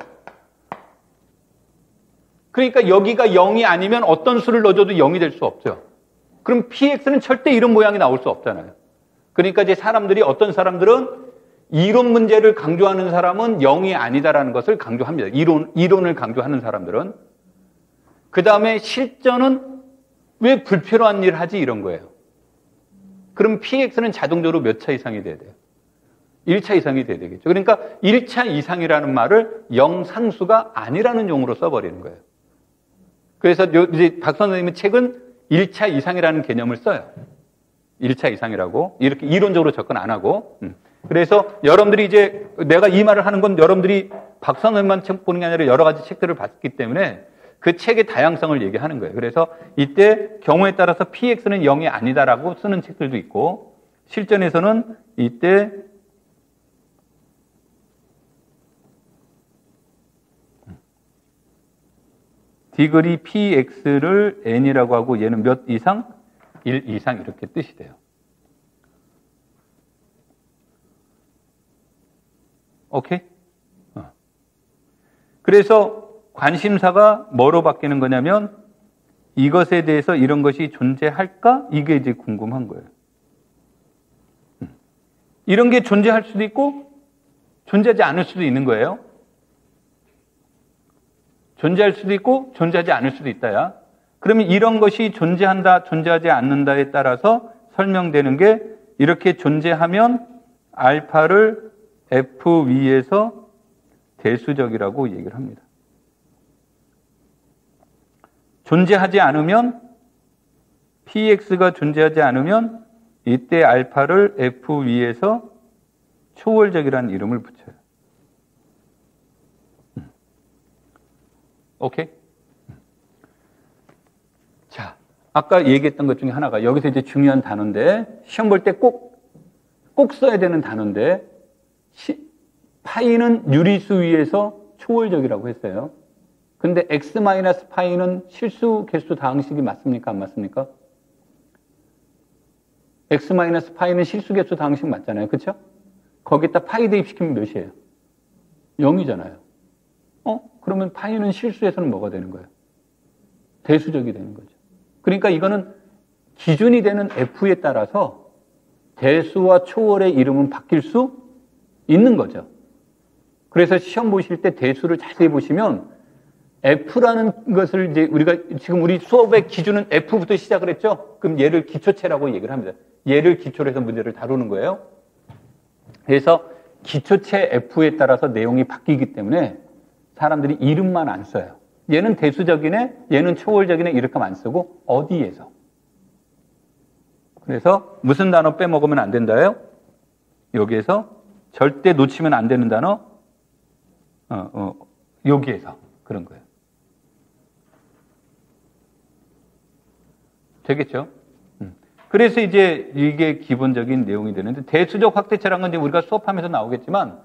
그러니까 여기가 0이 아니면 어떤 수를 넣어줘도 0이 될 수 없죠. 그럼 px는 절대 이런 모양이 나올 수 없잖아요. 그러니까 이제 어떤 사람들은 이론 문제를 강조하는 사람은 0이 아니다라는 것을 강조합니다. 이론을 강조하는 사람들은. 그 다음에 실전은 왜 불필요한 일을 하지? 이런 거예요. 그럼 px는 자동적으로 몇 차 이상이 돼야 돼요? 1차 이상이 돼야 되겠죠. 그러니까 1차 이상이라는 말을 영상수가 아니라는 용어로 써버리는 거예요. 그래서 이제 박 선생님의 책은 1차 이상이라는 개념을 써요. 1차 이상이라고. 이렇게 이론적으로 접근 안 하고. 그래서 여러분들이 이제 내가 이 말을 하는 건 여러분들이 박 선생님만 책 보는 게 아니라 여러 가지 책들을 봤기 때문에 그 책의 다양성을 얘기하는 거예요. 그래서 이때 경우에 따라서 px는 0이 아니다라고 쓰는 책들도 있고 실전에서는 이때 디그리 px를 n이라고 하고 얘는 몇 이상? 1 이상 이렇게 뜻이 돼요. 오케이? 그래서 관심사가 뭐로 바뀌는 거냐면 이것에 대해서 이런 것이 존재할까? 이게 이제 궁금한 거예요. 이런 게 존재할 수도 있고 존재하지 않을 수도 있는 거예요. 존재할 수도 있고 존재하지 않을 수도 있다야. 그러면 이런 것이 존재한다, 존재하지 않는다에 따라서 설명되는 게 이렇게 존재하면 알파를 f 위에서 대수적이라고 얘기를 합니다. 존재하지 않으면 px가 존재하지 않으면 이때 알파를 f 위에서 초월적이라는 이름을 붙여요. 오케이? 자, 아까 얘기했던 것 중에 하나가 여기서 이제 중요한 단어인데 시험 볼 때 꼭 써야 되는 단어인데 파이는 유리수 위에서 초월적이라고 했어요. 근데 x-파이는 실수 개수 다항식이 맞습니까? 안 맞습니까? x-파이는 실수 개수 다항식 맞잖아요. 그렇죠? 거기다 파이 대입시키면 몇이에요? 0이잖아요. 그러면 파이는 실수에서는 뭐가 되는 거예요? 대수적이 되는 거죠. 그러니까 이거는 기준이 되는 f에 따라서 대수와 초월의 이름은 바뀔 수 있는 거죠. 그래서 시험 보실 때 대수를 자세히 보시면 F라는 것을 이제 지금 우리 수업의 기준은 F부터 시작을 했죠? 그럼 얘를 기초체라고 얘기를 합니다. 얘를 기초로 해서 문제를 다루는 거예요. 그래서 기초체 F에 따라서 내용이 바뀌기 때문에 사람들이 이름만 안 써요. 얘는 대수적이네, 얘는 초월적이네 이렇게 안 쓰고 어디에서. 그래서 무슨 단어 빼먹으면 안 된다요? 여기에서 절대 놓치면 안 되는 단어 여기에서 그런 거예요. 되겠죠? 그래서 이제 이게 기본적인 내용이 되는데 대수적 확대체라는 건 이제 우리가 수업하면서 나오겠지만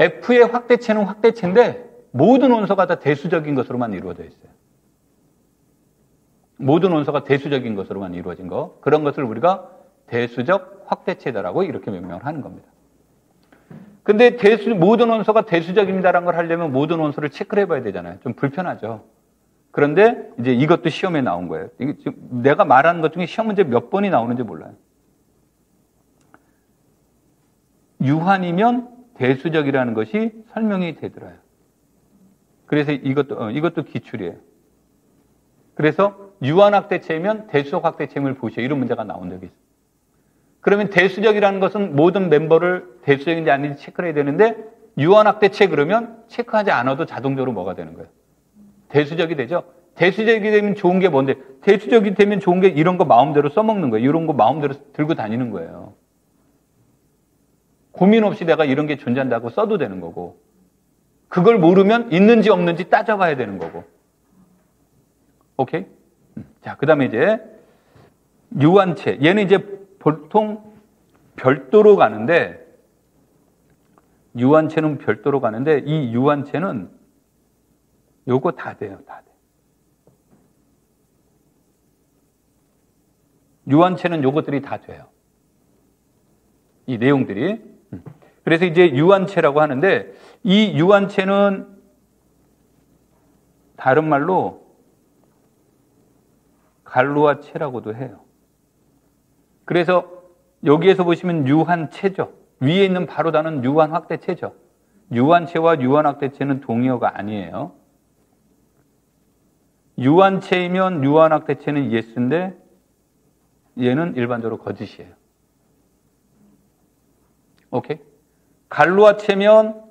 F의 확대체는 확대체인데 모든 원소가 다 대수적인 것으로만 이루어져 있어요. 모든 원소가 대수적인 것으로만 이루어진 거. 그런 것을 우리가 대수적 확대체다라고 이렇게 명명을 하는 겁니다. 근데 모든 원소가 대수적입니다라는 걸 하려면 모든 원소를 체크를 해봐야 되잖아요. 좀 불편하죠. 그런데 이제 이것도 시험에 나온 거예요. 이게 지금 내가 말하는 것 중에 시험 문제 몇 번이 나오는지 몰라요. 유한이면 대수적이라는 것이 설명이 되더라요. 그래서 이것도 기출이에요. 그래서 유한학대체면 대수적 학대체임을 보시오. 이런 문제가 나온 적이 있어요. 그러면 대수적이라는 것은 모든 멤버를 대수적인지 아닌지 체크를 해야 되는데 유한학대체 그러면 체크하지 않아도 자동적으로 뭐가 되는 거예요? 대수적이 되죠. 대수적이 되면 좋은 게 뭔데? 대수적이 되면 좋은 게 이런 거 마음대로 써먹는 거예요. 이런 거 마음대로 들고 다니는 거예요. 고민 없이 내가 이런 게 존재한다고 써도 되는 거고, 그걸 모르면 있는지 없는지 따져봐야 되는 거고. 오케이? 자, 그 다음에 이제 유한체. 얘는 이제 보통 별도로 가는데, 유한체는 별도로 가는데, 이 유한체는 요거 다 돼요, 다 돼. 유한체는 요것들이 다 돼요. 이 내용들이. 그래서 이제 유한체라고 하는데, 이 유한체는 다른 말로 갈루아체라고도 해요. 그래서 여기에서 보시면 유한체죠. 위에 있는 바로 단어는 유한확대체죠. 유한체와 유한확대체는 동의어가 아니에요. 유한체이면 유한확대체는 예스인데 얘는 일반적으로 거짓이에요. 오케이? 갈루아체면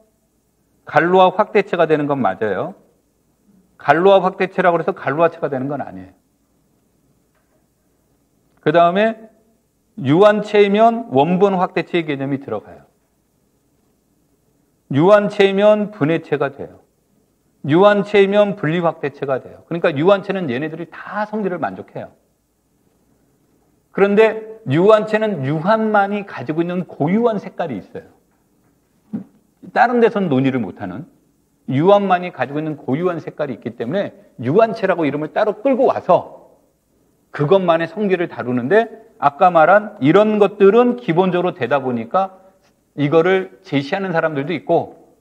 갈루아 확대체가 되는 건 맞아요. 갈루아 확대체라고 해서 갈루아체가 되는 건 아니에요. 그 다음에 유한체이면 원분 확대체의 개념이 들어가요. 유한체이면 분해체가 돼요. 유한체이면 분리 확대체가 돼요. 그러니까 유한체는 얘네들이 다 성질을 만족해요. 그런데 유한체는 유한만이 가지고 있는 고유한 색깔이 있어요. 다른 데서는 논의를 못하는 유한만이 가지고 있는 고유한 색깔이 있기 때문에 유한체라고 이름을 따로 끌고 와서 그것만의 성질을 다루는데 아까 말한 이런 것들은 기본적으로 되다 보니까 이거를 제시하는 사람들도 있고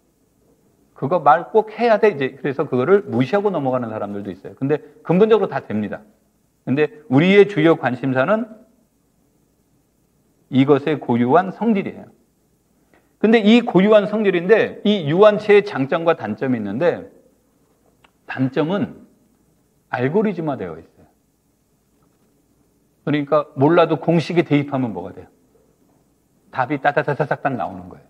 그거 말 꼭 해야 돼 이제 그래서 그거를 무시하고 넘어가는 사람들도 있어요. 근데 근본적으로 다 됩니다. 근데 우리의 주요 관심사는 이것의 고유한 성질이에요. 근데 이 고유한 성질인데 이 유한체의 장점과 단점이 있는데 단점은 알고리즘화되어 있어요. 그러니까 몰라도 공식에 대입하면 뭐가 돼요? 답이 따다다다닥 딱 나오는 거예요.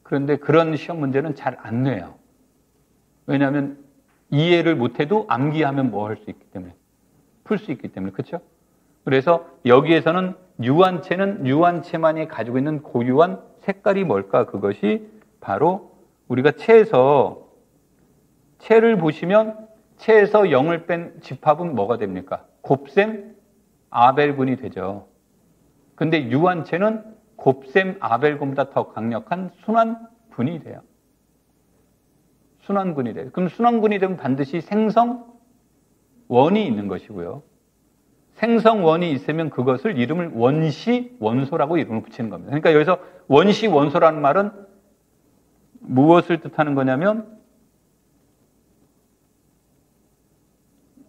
그런데 그런 시험 문제는 잘 안 내요. 왜냐하면 이해를 못해도 암기하면 뭐 할 수 있기 때문에 풀 수 있기 때문에 그렇죠? 그래서 여기에서는 유한체는 유한체만이 가지고 있는 고유한 색깔이 뭘까? 그것이 바로 우리가 체를 보시면 체에서 0을 뺀 집합은 뭐가 됩니까? 곱셈 아벨군이 되죠. 근데 유한체는 곱셈 아벨군보다 더 강력한 순환군이 돼요. 순환군이 돼요. 그럼 순환군이 되면 반드시 생성원이 있는 것이고요. 생성원이 있으면 그것을 이름을 원시 원소라고 이름을 붙이는 겁니다. 그러니까 여기서 원시 원소라는 말은 무엇을 뜻하는 거냐면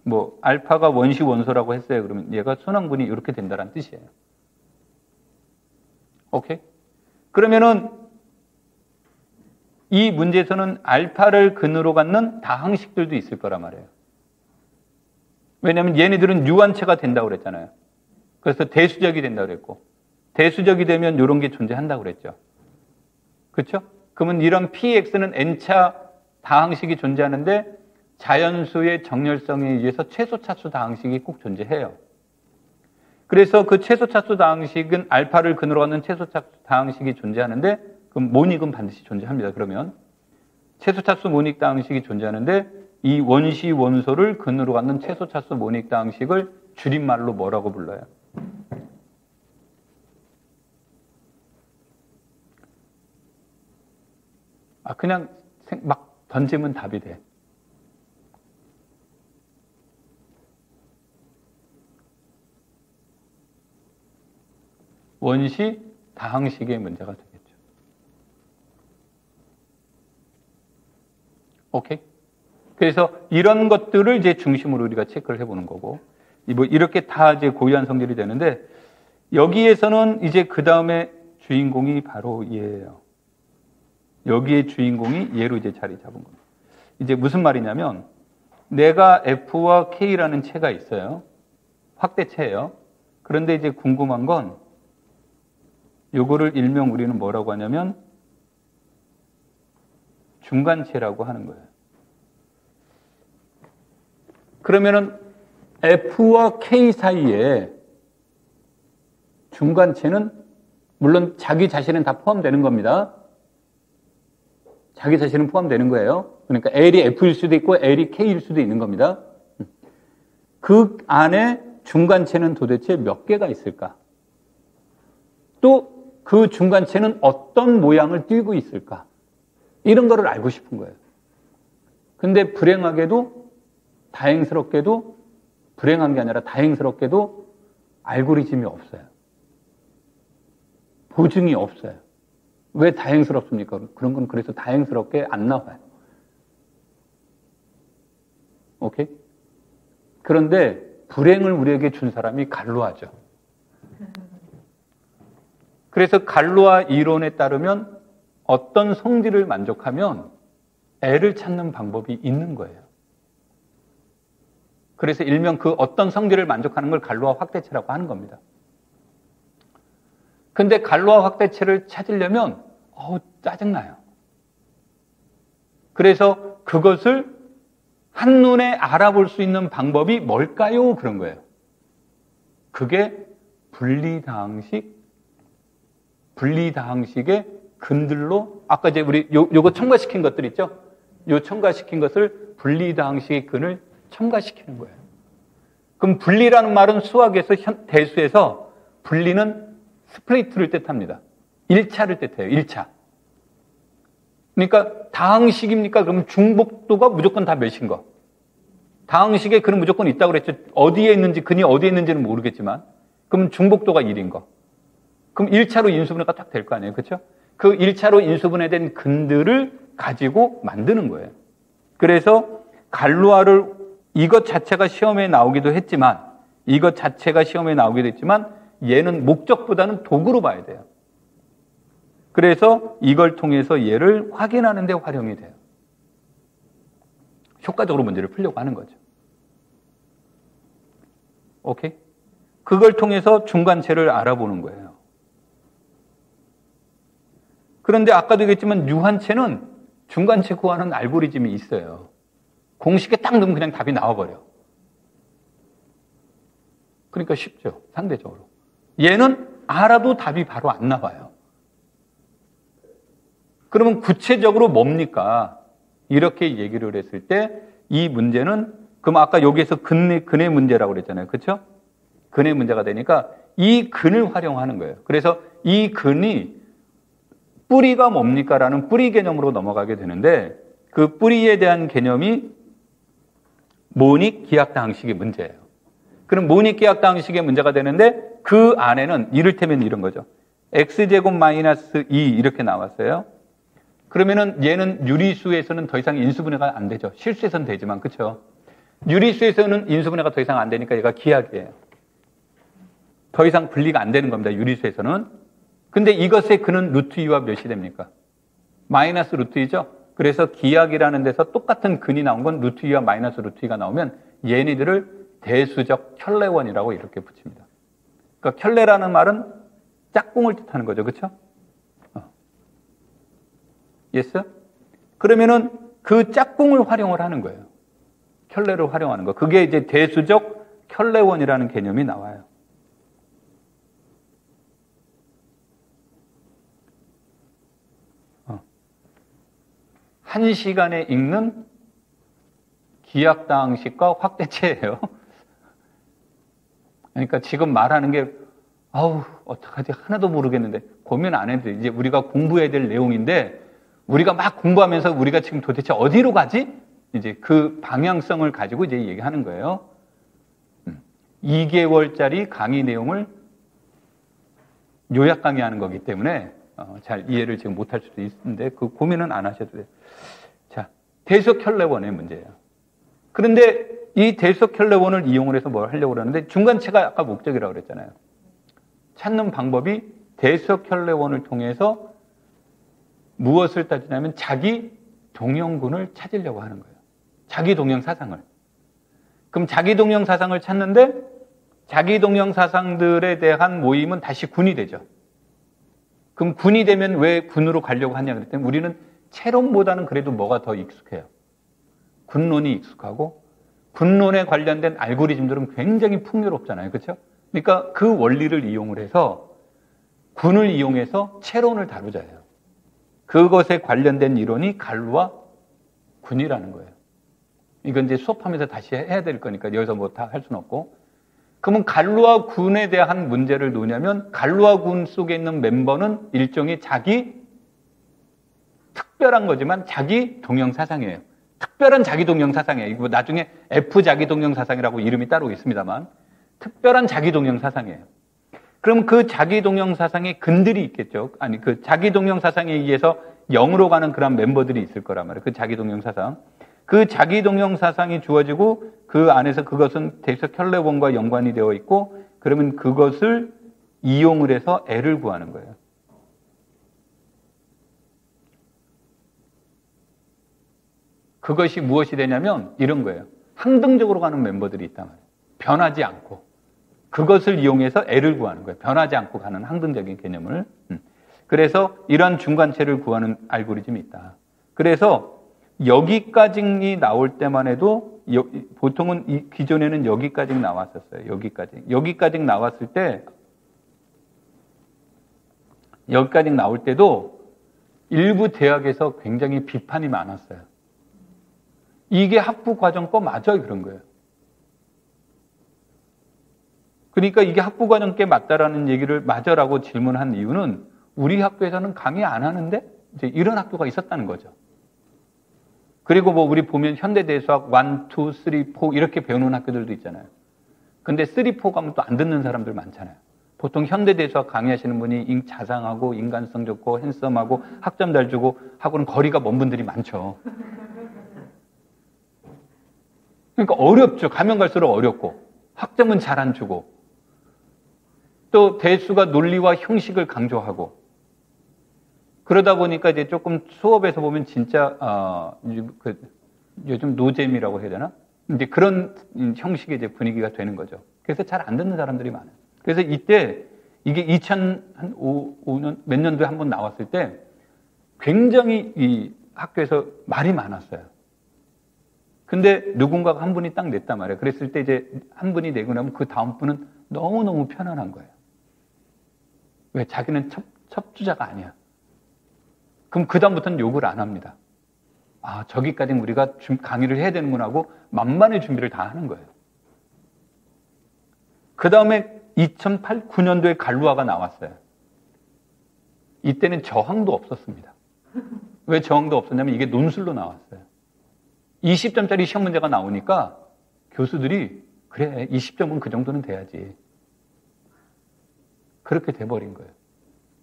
뭐 알파가 원시 원소라고 했어요. 그러면 얘가 순환군이 이렇게 된다는 뜻이에요. 오케이? 그러면은 이 문제에서는 알파를 근으로 갖는 다항식들도 있을 거란 말이에요. 왜냐하면 얘네들은 유한체가 된다고 그랬잖아요. 그래서 대수적이 된다고 그랬고 대수적이 되면 이런 게 존재한다고 그랬죠. 그렇죠? 그러면 이런 px는 n차 다항식이 존재하는데 자연수의 정렬성에 의해서 최소차수 다항식이 꼭 존재해요. 그래서 그 최소차수 다항식은 알파를 근으로 갖는 최소차수 다항식이 존재하는데 그럼 모닉은 반드시 존재합니다. 그러면 최소차수 모닉 다항식이 존재하는데 이 원시 원소를 근으로 갖는 최소차수 모닉 다항식을 줄임말로 뭐라고 불러요? 그냥 막 던지면 답이 돼. 원시 다항식의 문제가 되겠죠. 오케이? 그래서 이런 것들을 이제 중심으로 우리가 체크를 해보는 거고, 뭐 이렇게 다 이제 고유한 성질이 되는데, 여기에서는 이제 그 다음에 주인공이 바로 얘예요. 여기에 주인공이 얘로 이제 자리 잡은 겁니다. 이제 무슨 말이냐면, 내가 F와 K라는 체가 있어요. 확대체예요. 그런데 이제 궁금한 건, 요거를 일명 우리는 뭐라고 하냐면, 중간체라고 하는 거예요. 그러면은 F와 K 사이에 중간체는 물론 자기 자신은 다 포함되는 겁니다. 자기 자신은 포함되는 거예요. 그러니까 L이 F일 수도 있고 L이 K일 수도 있는 겁니다. 그 안에 중간체는 도대체 몇 개가 있을까? 또 그 중간체는 어떤 모양을 띠고 있을까? 이런 거를 알고 싶은 거예요. 근데 불행하게도, 다행스럽게도, 불행한 게 아니라 다행스럽게도 알고리즘이 없어요. 보증이 없어요. 왜 다행스럽습니까? 그런 건 그래서 다행스럽게 안 나와요. 오케이? 그런데 불행을 우리에게 준 사람이 갈로아죠. 그래서 갈로아 이론에 따르면 어떤 성질을 만족하면 L을 찾는 방법이 있는 거예요. 그래서 일명 그 어떤 성질을 만족하는 걸 갈로아 확대체라고 하는 겁니다. 근데 갈로아 확대체를 찾으려면 짜증나요. 그래서 그것을 한눈에 알아볼 수 있는 방법이 뭘까요? 그런 거예요. 그게 분리다항식의 근들로, 아까 이제 우리 요거 첨가시킨 것들 있죠? 요 첨가시킨 것을 분리다항식의 근을 첨가시키는 거예요. 그럼 분리라는 말은 수학에서 대수에서 분리는 스플리트를 뜻합니다. 1차를 뜻해요. 1차. 그러니까 다항식입니까? 그럼 중복도가 무조건 다 몇인 거. 다항식에 근은 무조건 있다고 그랬죠. 어디에 있는지, 근이 어디에 있는지는 모르겠지만, 그럼 중복도가 1인 거. 그럼 1차로 인수분해가 딱 될 거 아니에요. 그렇죠? 그 1차로 인수분해된 근들을 가지고 만드는 거예요. 그래서 갈로아를 이것 자체가 시험에 나오기도 했지만 얘는 목적보다는 도구로 봐야 돼요. 그래서 이걸 통해서 얘를 확인하는 데 활용이 돼요. 효과적으로 문제를 풀려고 하는 거죠. 오케이? 그걸 통해서 중간체를 알아보는 거예요. 그런데 아까도 얘기했지만 유한체는 중간체 구하는 알고리즘이 있어요. 공식에 딱 넣으면 그냥 답이 나와버려. 그러니까 쉽죠. 상대적으로. 얘는 알아도 답이 바로 안 나와요. 그러면 구체적으로 뭡니까? 이렇게 얘기를 했을 때 이 문제는, 그럼 아까 여기에서 근의 문제라고 그랬잖아요. 그렇죠? 근의 문제가 되니까 이 근을 활용하는 거예요. 그래서 이 근이 뿌리가 뭡니까? 라는 뿌리 개념으로 넘어가게 되는데, 그 뿌리에 대한 개념이 모닉 기하다항식의 문제예요. 그럼 모닉 기하다항식의 문제가 되는데 그 안에는 이를테면 이런 거죠. x제곱 마이너스 2 이렇게 나왔어요. 그러면은 얘는 유리수에서는 더 이상 인수분해가 안 되죠. 실수에서는 되지만, 그렇죠? 유리수에서는 인수분해가 더 이상 안 되니까 얘가 기하기예요. 더 이상 분리가 안 되는 겁니다. 유리수에서는. 근데 이것의 근은 루트 2와 몇이 됩니까? 마이너스 루트 2죠? 그래서 기하기라는 데서 똑같은 근이 나온 건 루트 2와 마이너스 루트 2가 나오면 얘네들을 대수적 켤레원이라고 이렇게 붙입니다. 그러니까 켤레라는 말은 짝꿍을 뜻하는 거죠. 그렇죠? yes? 그러면은 그 짝꿍을 활용을 하는 거예요. 켤레를 활용하는 거. 그게 이제 대수적 켤레원이라는 개념이 나와요. 한 시간에 읽는 기하다항식과 확대체예요. 그러니까 지금 말하는 게 어떡하지? 하나도 모르겠는데 고민 안 해도 돼. 이제 우리가 공부해야 될 내용인데 우리가 막 공부하면서 우리가 지금 도대체 어디로 가지? 이제 그 방향성을 가지고 이제 얘기하는 거예요. 2개월짜리 강의 내용을 요약 강의하는 거기 때문에 잘 이해를 지금 못할 수도 있는데 그 고민은 안 하셔도 돼요. 자, 대석혈례원의 문제예요. 그런데 이 대석혈례원을 이용을 해서 뭘 하려고 그러는데 중간체가 아까 목적이라고 그랬잖아요. 찾는 방법이 대석혈례원을 통해서 무엇을 따지냐면 자기 동형군을 찾으려고 하는 거예요. 자기 동형 사상을. 그럼 자기 동형 사상을 찾는데 자기 동형 사상들에 대한 모임은 다시 군이 되죠. 그럼 군이 되면 왜 군으로 가려고 하냐 그랬더니 우리는 체론보다는 그래도 뭐가 더 익숙해요. 군론이 익숙하고 군론에 관련된 알고리즘들은 굉장히 풍요롭잖아요. 그렇죠? 그러니까 그 원리를 이용을 해서 군을 이용해서 체론을 다루자 해요. 그것에 관련된 이론이 갈루와 군이라는 거예요. 이건 이제 수업하면서 다시 해야 될 거니까 여기서 뭐 다 할 수는 없고. 그러면 갈루와 군에 대한 문제를 놓냐면 갈루와 군 속에 있는 멤버는 일종의 자기 특별한 거지만 자기 동형 사상이에요. 특별한 자기 동형 사상이에요. 이거 나중에 F 자기 동형 사상이라고 이름이 따로 있습니다만 특별한 자기 동형 사상이에요. 그럼 그 자기 동형 사상에 근들이 있겠죠. 아니 그 자기 동형 사상에 의해서 영으로 가는 그런 멤버들이 있을 거란 말이에요. 그 자기 동형 사상. 그 자기 동형 사상이 주어지고 그 안에서 그것은 대석혈례원과 연관이 되어 있고 그러면 그것을 이용을 해서 애를 구하는 거예요. 그것이 무엇이 되냐면 이런 거예요. 항등적으로 가는 멤버들이 있단 말이에요. 변하지 않고. 그것을 이용해서 애를 구하는 거예요. 변하지 않고 가는 항등적인 개념을. 그래서 이러한 중간체를 구하는 알고리즘이 있다. 그래서 여기까지 나올 때만 해도 보통은 기존에는 여기까지 나왔었어요. 여기까지 나왔을 때 여기까지 나올 때도 일부 대학에서 굉장히 비판이 많았어요. 이게 학부과정법 맞아요? 그런 거예요. 그러니까 이게 학부과정법 맞다라는 얘기를 맞아라고 질문한 이유는 우리 학교에서는 강의 안 하는데 이제 이런 학교가 있었다는 거죠. 그리고 뭐 우리 보면 현대대수학 1, 2, 3, 4 이렇게 배우는 학교들도 있잖아요. 근데 3, 4 가면 또 안 듣는 사람들 많잖아요. 보통 현대대수학 강의하시는 분이 자상하고 인간성 좋고 핸섬하고 학점 잘 주고 하고는 거리가 먼 분들이 많죠. 그러니까 어렵죠. 가면 갈수록 어렵고 학점은 잘 안 주고 또 대수가 논리와 형식을 강조하고 그러다 보니까 이제 조금 수업에서 보면 진짜 요즘 노잼이라고 해야 되나? 이제 그런 형식의 이제 분위기가 되는 거죠. 그래서 잘 안 듣는 사람들이 많아요. 그래서 이때 이게 2005년 몇 년도에 한번 나왔을 때 굉장히 이 학교에서 말이 많았어요. 근데 누군가가 한 분이 딱 냈단 말이에요. 그랬을 때 이제 한 분이 내고 나면 그 다음 분은 너무너무 편안한 거예요. 왜? 자기는 첩주자가 아니야. 그럼 그 다음부터는 욕을 안 합니다. 아, 저기까지 우리가 강의를 해야 되는구나 하고 만반의 준비를 다 하는 거예요. 그 다음에 2008, 9년도에 갈루아가 나왔어요. 이때는 저항도 없었습니다. 왜 저항도 없었냐면 이게 논술로 나왔어요. 20점짜리 시험 문제가 나오니까 교수들이 그래 20점은 그 정도는 돼야지. 그렇게 돼버린 거예요.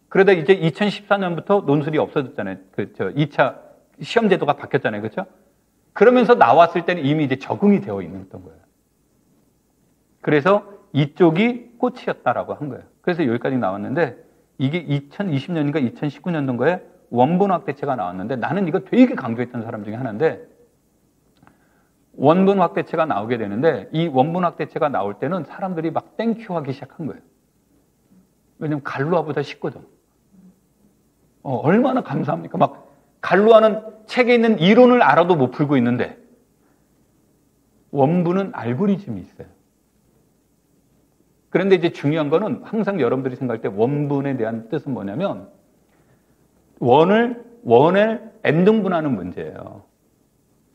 그러다 이제 2014년부터 논술이 없어졌잖아요. 2차 시험 제도가 바뀌었잖아요. 그렇죠? 그러면서 나왔을 때는 이미 이제 적응이 되어 있는 거예요. 그래서 이쪽이 꽃이었다라고 한 거예요. 그래서 여기까지 나왔는데 이게 2020년인가 2019년도인가에 원본확대체가 나왔는데 나는 이거 되게 강조했던 사람 중에 하나인데 원본확대체가 나오게 되는데 이 원본확대체가 나올 때는 사람들이 막 땡큐하기 시작한 거예요. 왜냐면 갈루아보다 쉽거든. 얼마나 감사합니까? 막 갈루아는 책에 있는 이론을 알아도 못 풀고 있는데 원본은 알고리즘이 있어요. 그런데 이제 중요한 거는 항상 여러분들이 생각할 때 원본에 대한 뜻은 뭐냐면 원을 n등분하는 문제예요.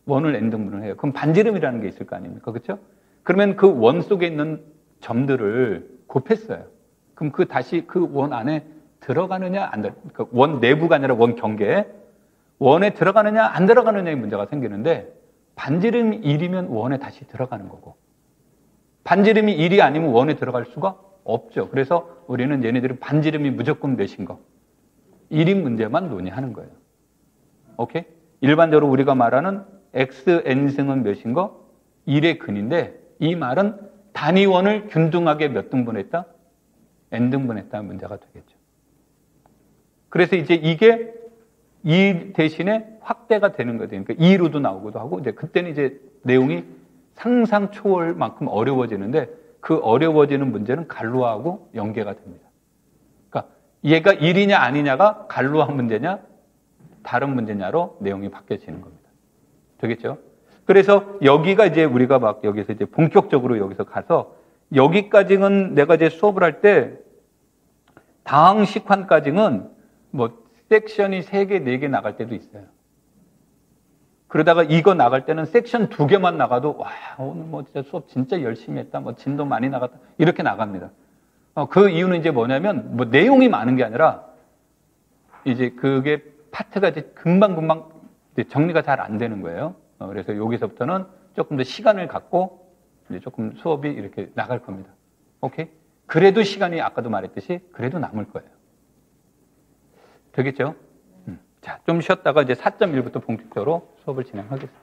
원을 n등분을 해요. 그럼 반지름이라는 게 있을 거 아닙니까? 그렇죠? 그러면 그 원 속에 있는 점들을 곱했어요. 그럼 다시 그 원 안에 들어가느냐 안 들어 그러니까 원 내부가 아니라 원 경계에 원에 들어가느냐 안 들어가느냐의 문제가 생기는데 반지름이 1이면 원에 다시 들어가는 거고 반지름이 1이 아니면 원에 들어갈 수가 없죠. 그래서 우리는 얘네들이 반지름이 무조건 몇인 거 1인 문제만 논의하는 거예요. 오케이? 일반적으로 우리가 말하는 xn승은 몇인 거? 1의 근인데 이 말은 단위원을 균등하게 몇 등분했다? n등분했다는 문제가 되겠죠. 그래서 이제 이게 2 대신에 확대가 되는 거예요. 그러니까 2로도 나오기도 하고, 이제 그때는 이제 내용이 상상 초월만큼 어려워지는데 그 어려워지는 문제는 갈루아하고 연계가 됩니다. 그러니까 얘가 1이냐 아니냐가 갈루아 문제냐 다른 문제냐로 내용이 바뀌어지는 겁니다. 되겠죠? 그래서 여기가 이제 우리가 막 여기서 이제 본격적으로 여기서 가서 여기까지는 내가 이제 수업을 할 때 다항식환까지는 뭐 섹션이 3개, 4개 나갈 때도 있어요. 그러다가 이거 나갈 때는 섹션 2개만 나가도 와, 오늘 뭐 진짜 수업 진짜 열심히 했다. 뭐 진도 많이 나갔다. 이렇게 나갑니다. 그 이유는 이제 뭐냐면 뭐 내용이 많은 게 아니라 이제 그게 파트가 이제 금방금방 이제 정리가 잘 안 되는 거예요. 그래서 여기서부터는 조금 더 시간을 갖고 이제 조금 수업이 이렇게 나갈 겁니다. 오케이? 그래도 시간이 아까도 말했듯이 그래도 남을 거예요. 되겠죠? 자, 좀 쉬었다가 이제 4.1부터 본격적으로 수업을 진행하겠습니다.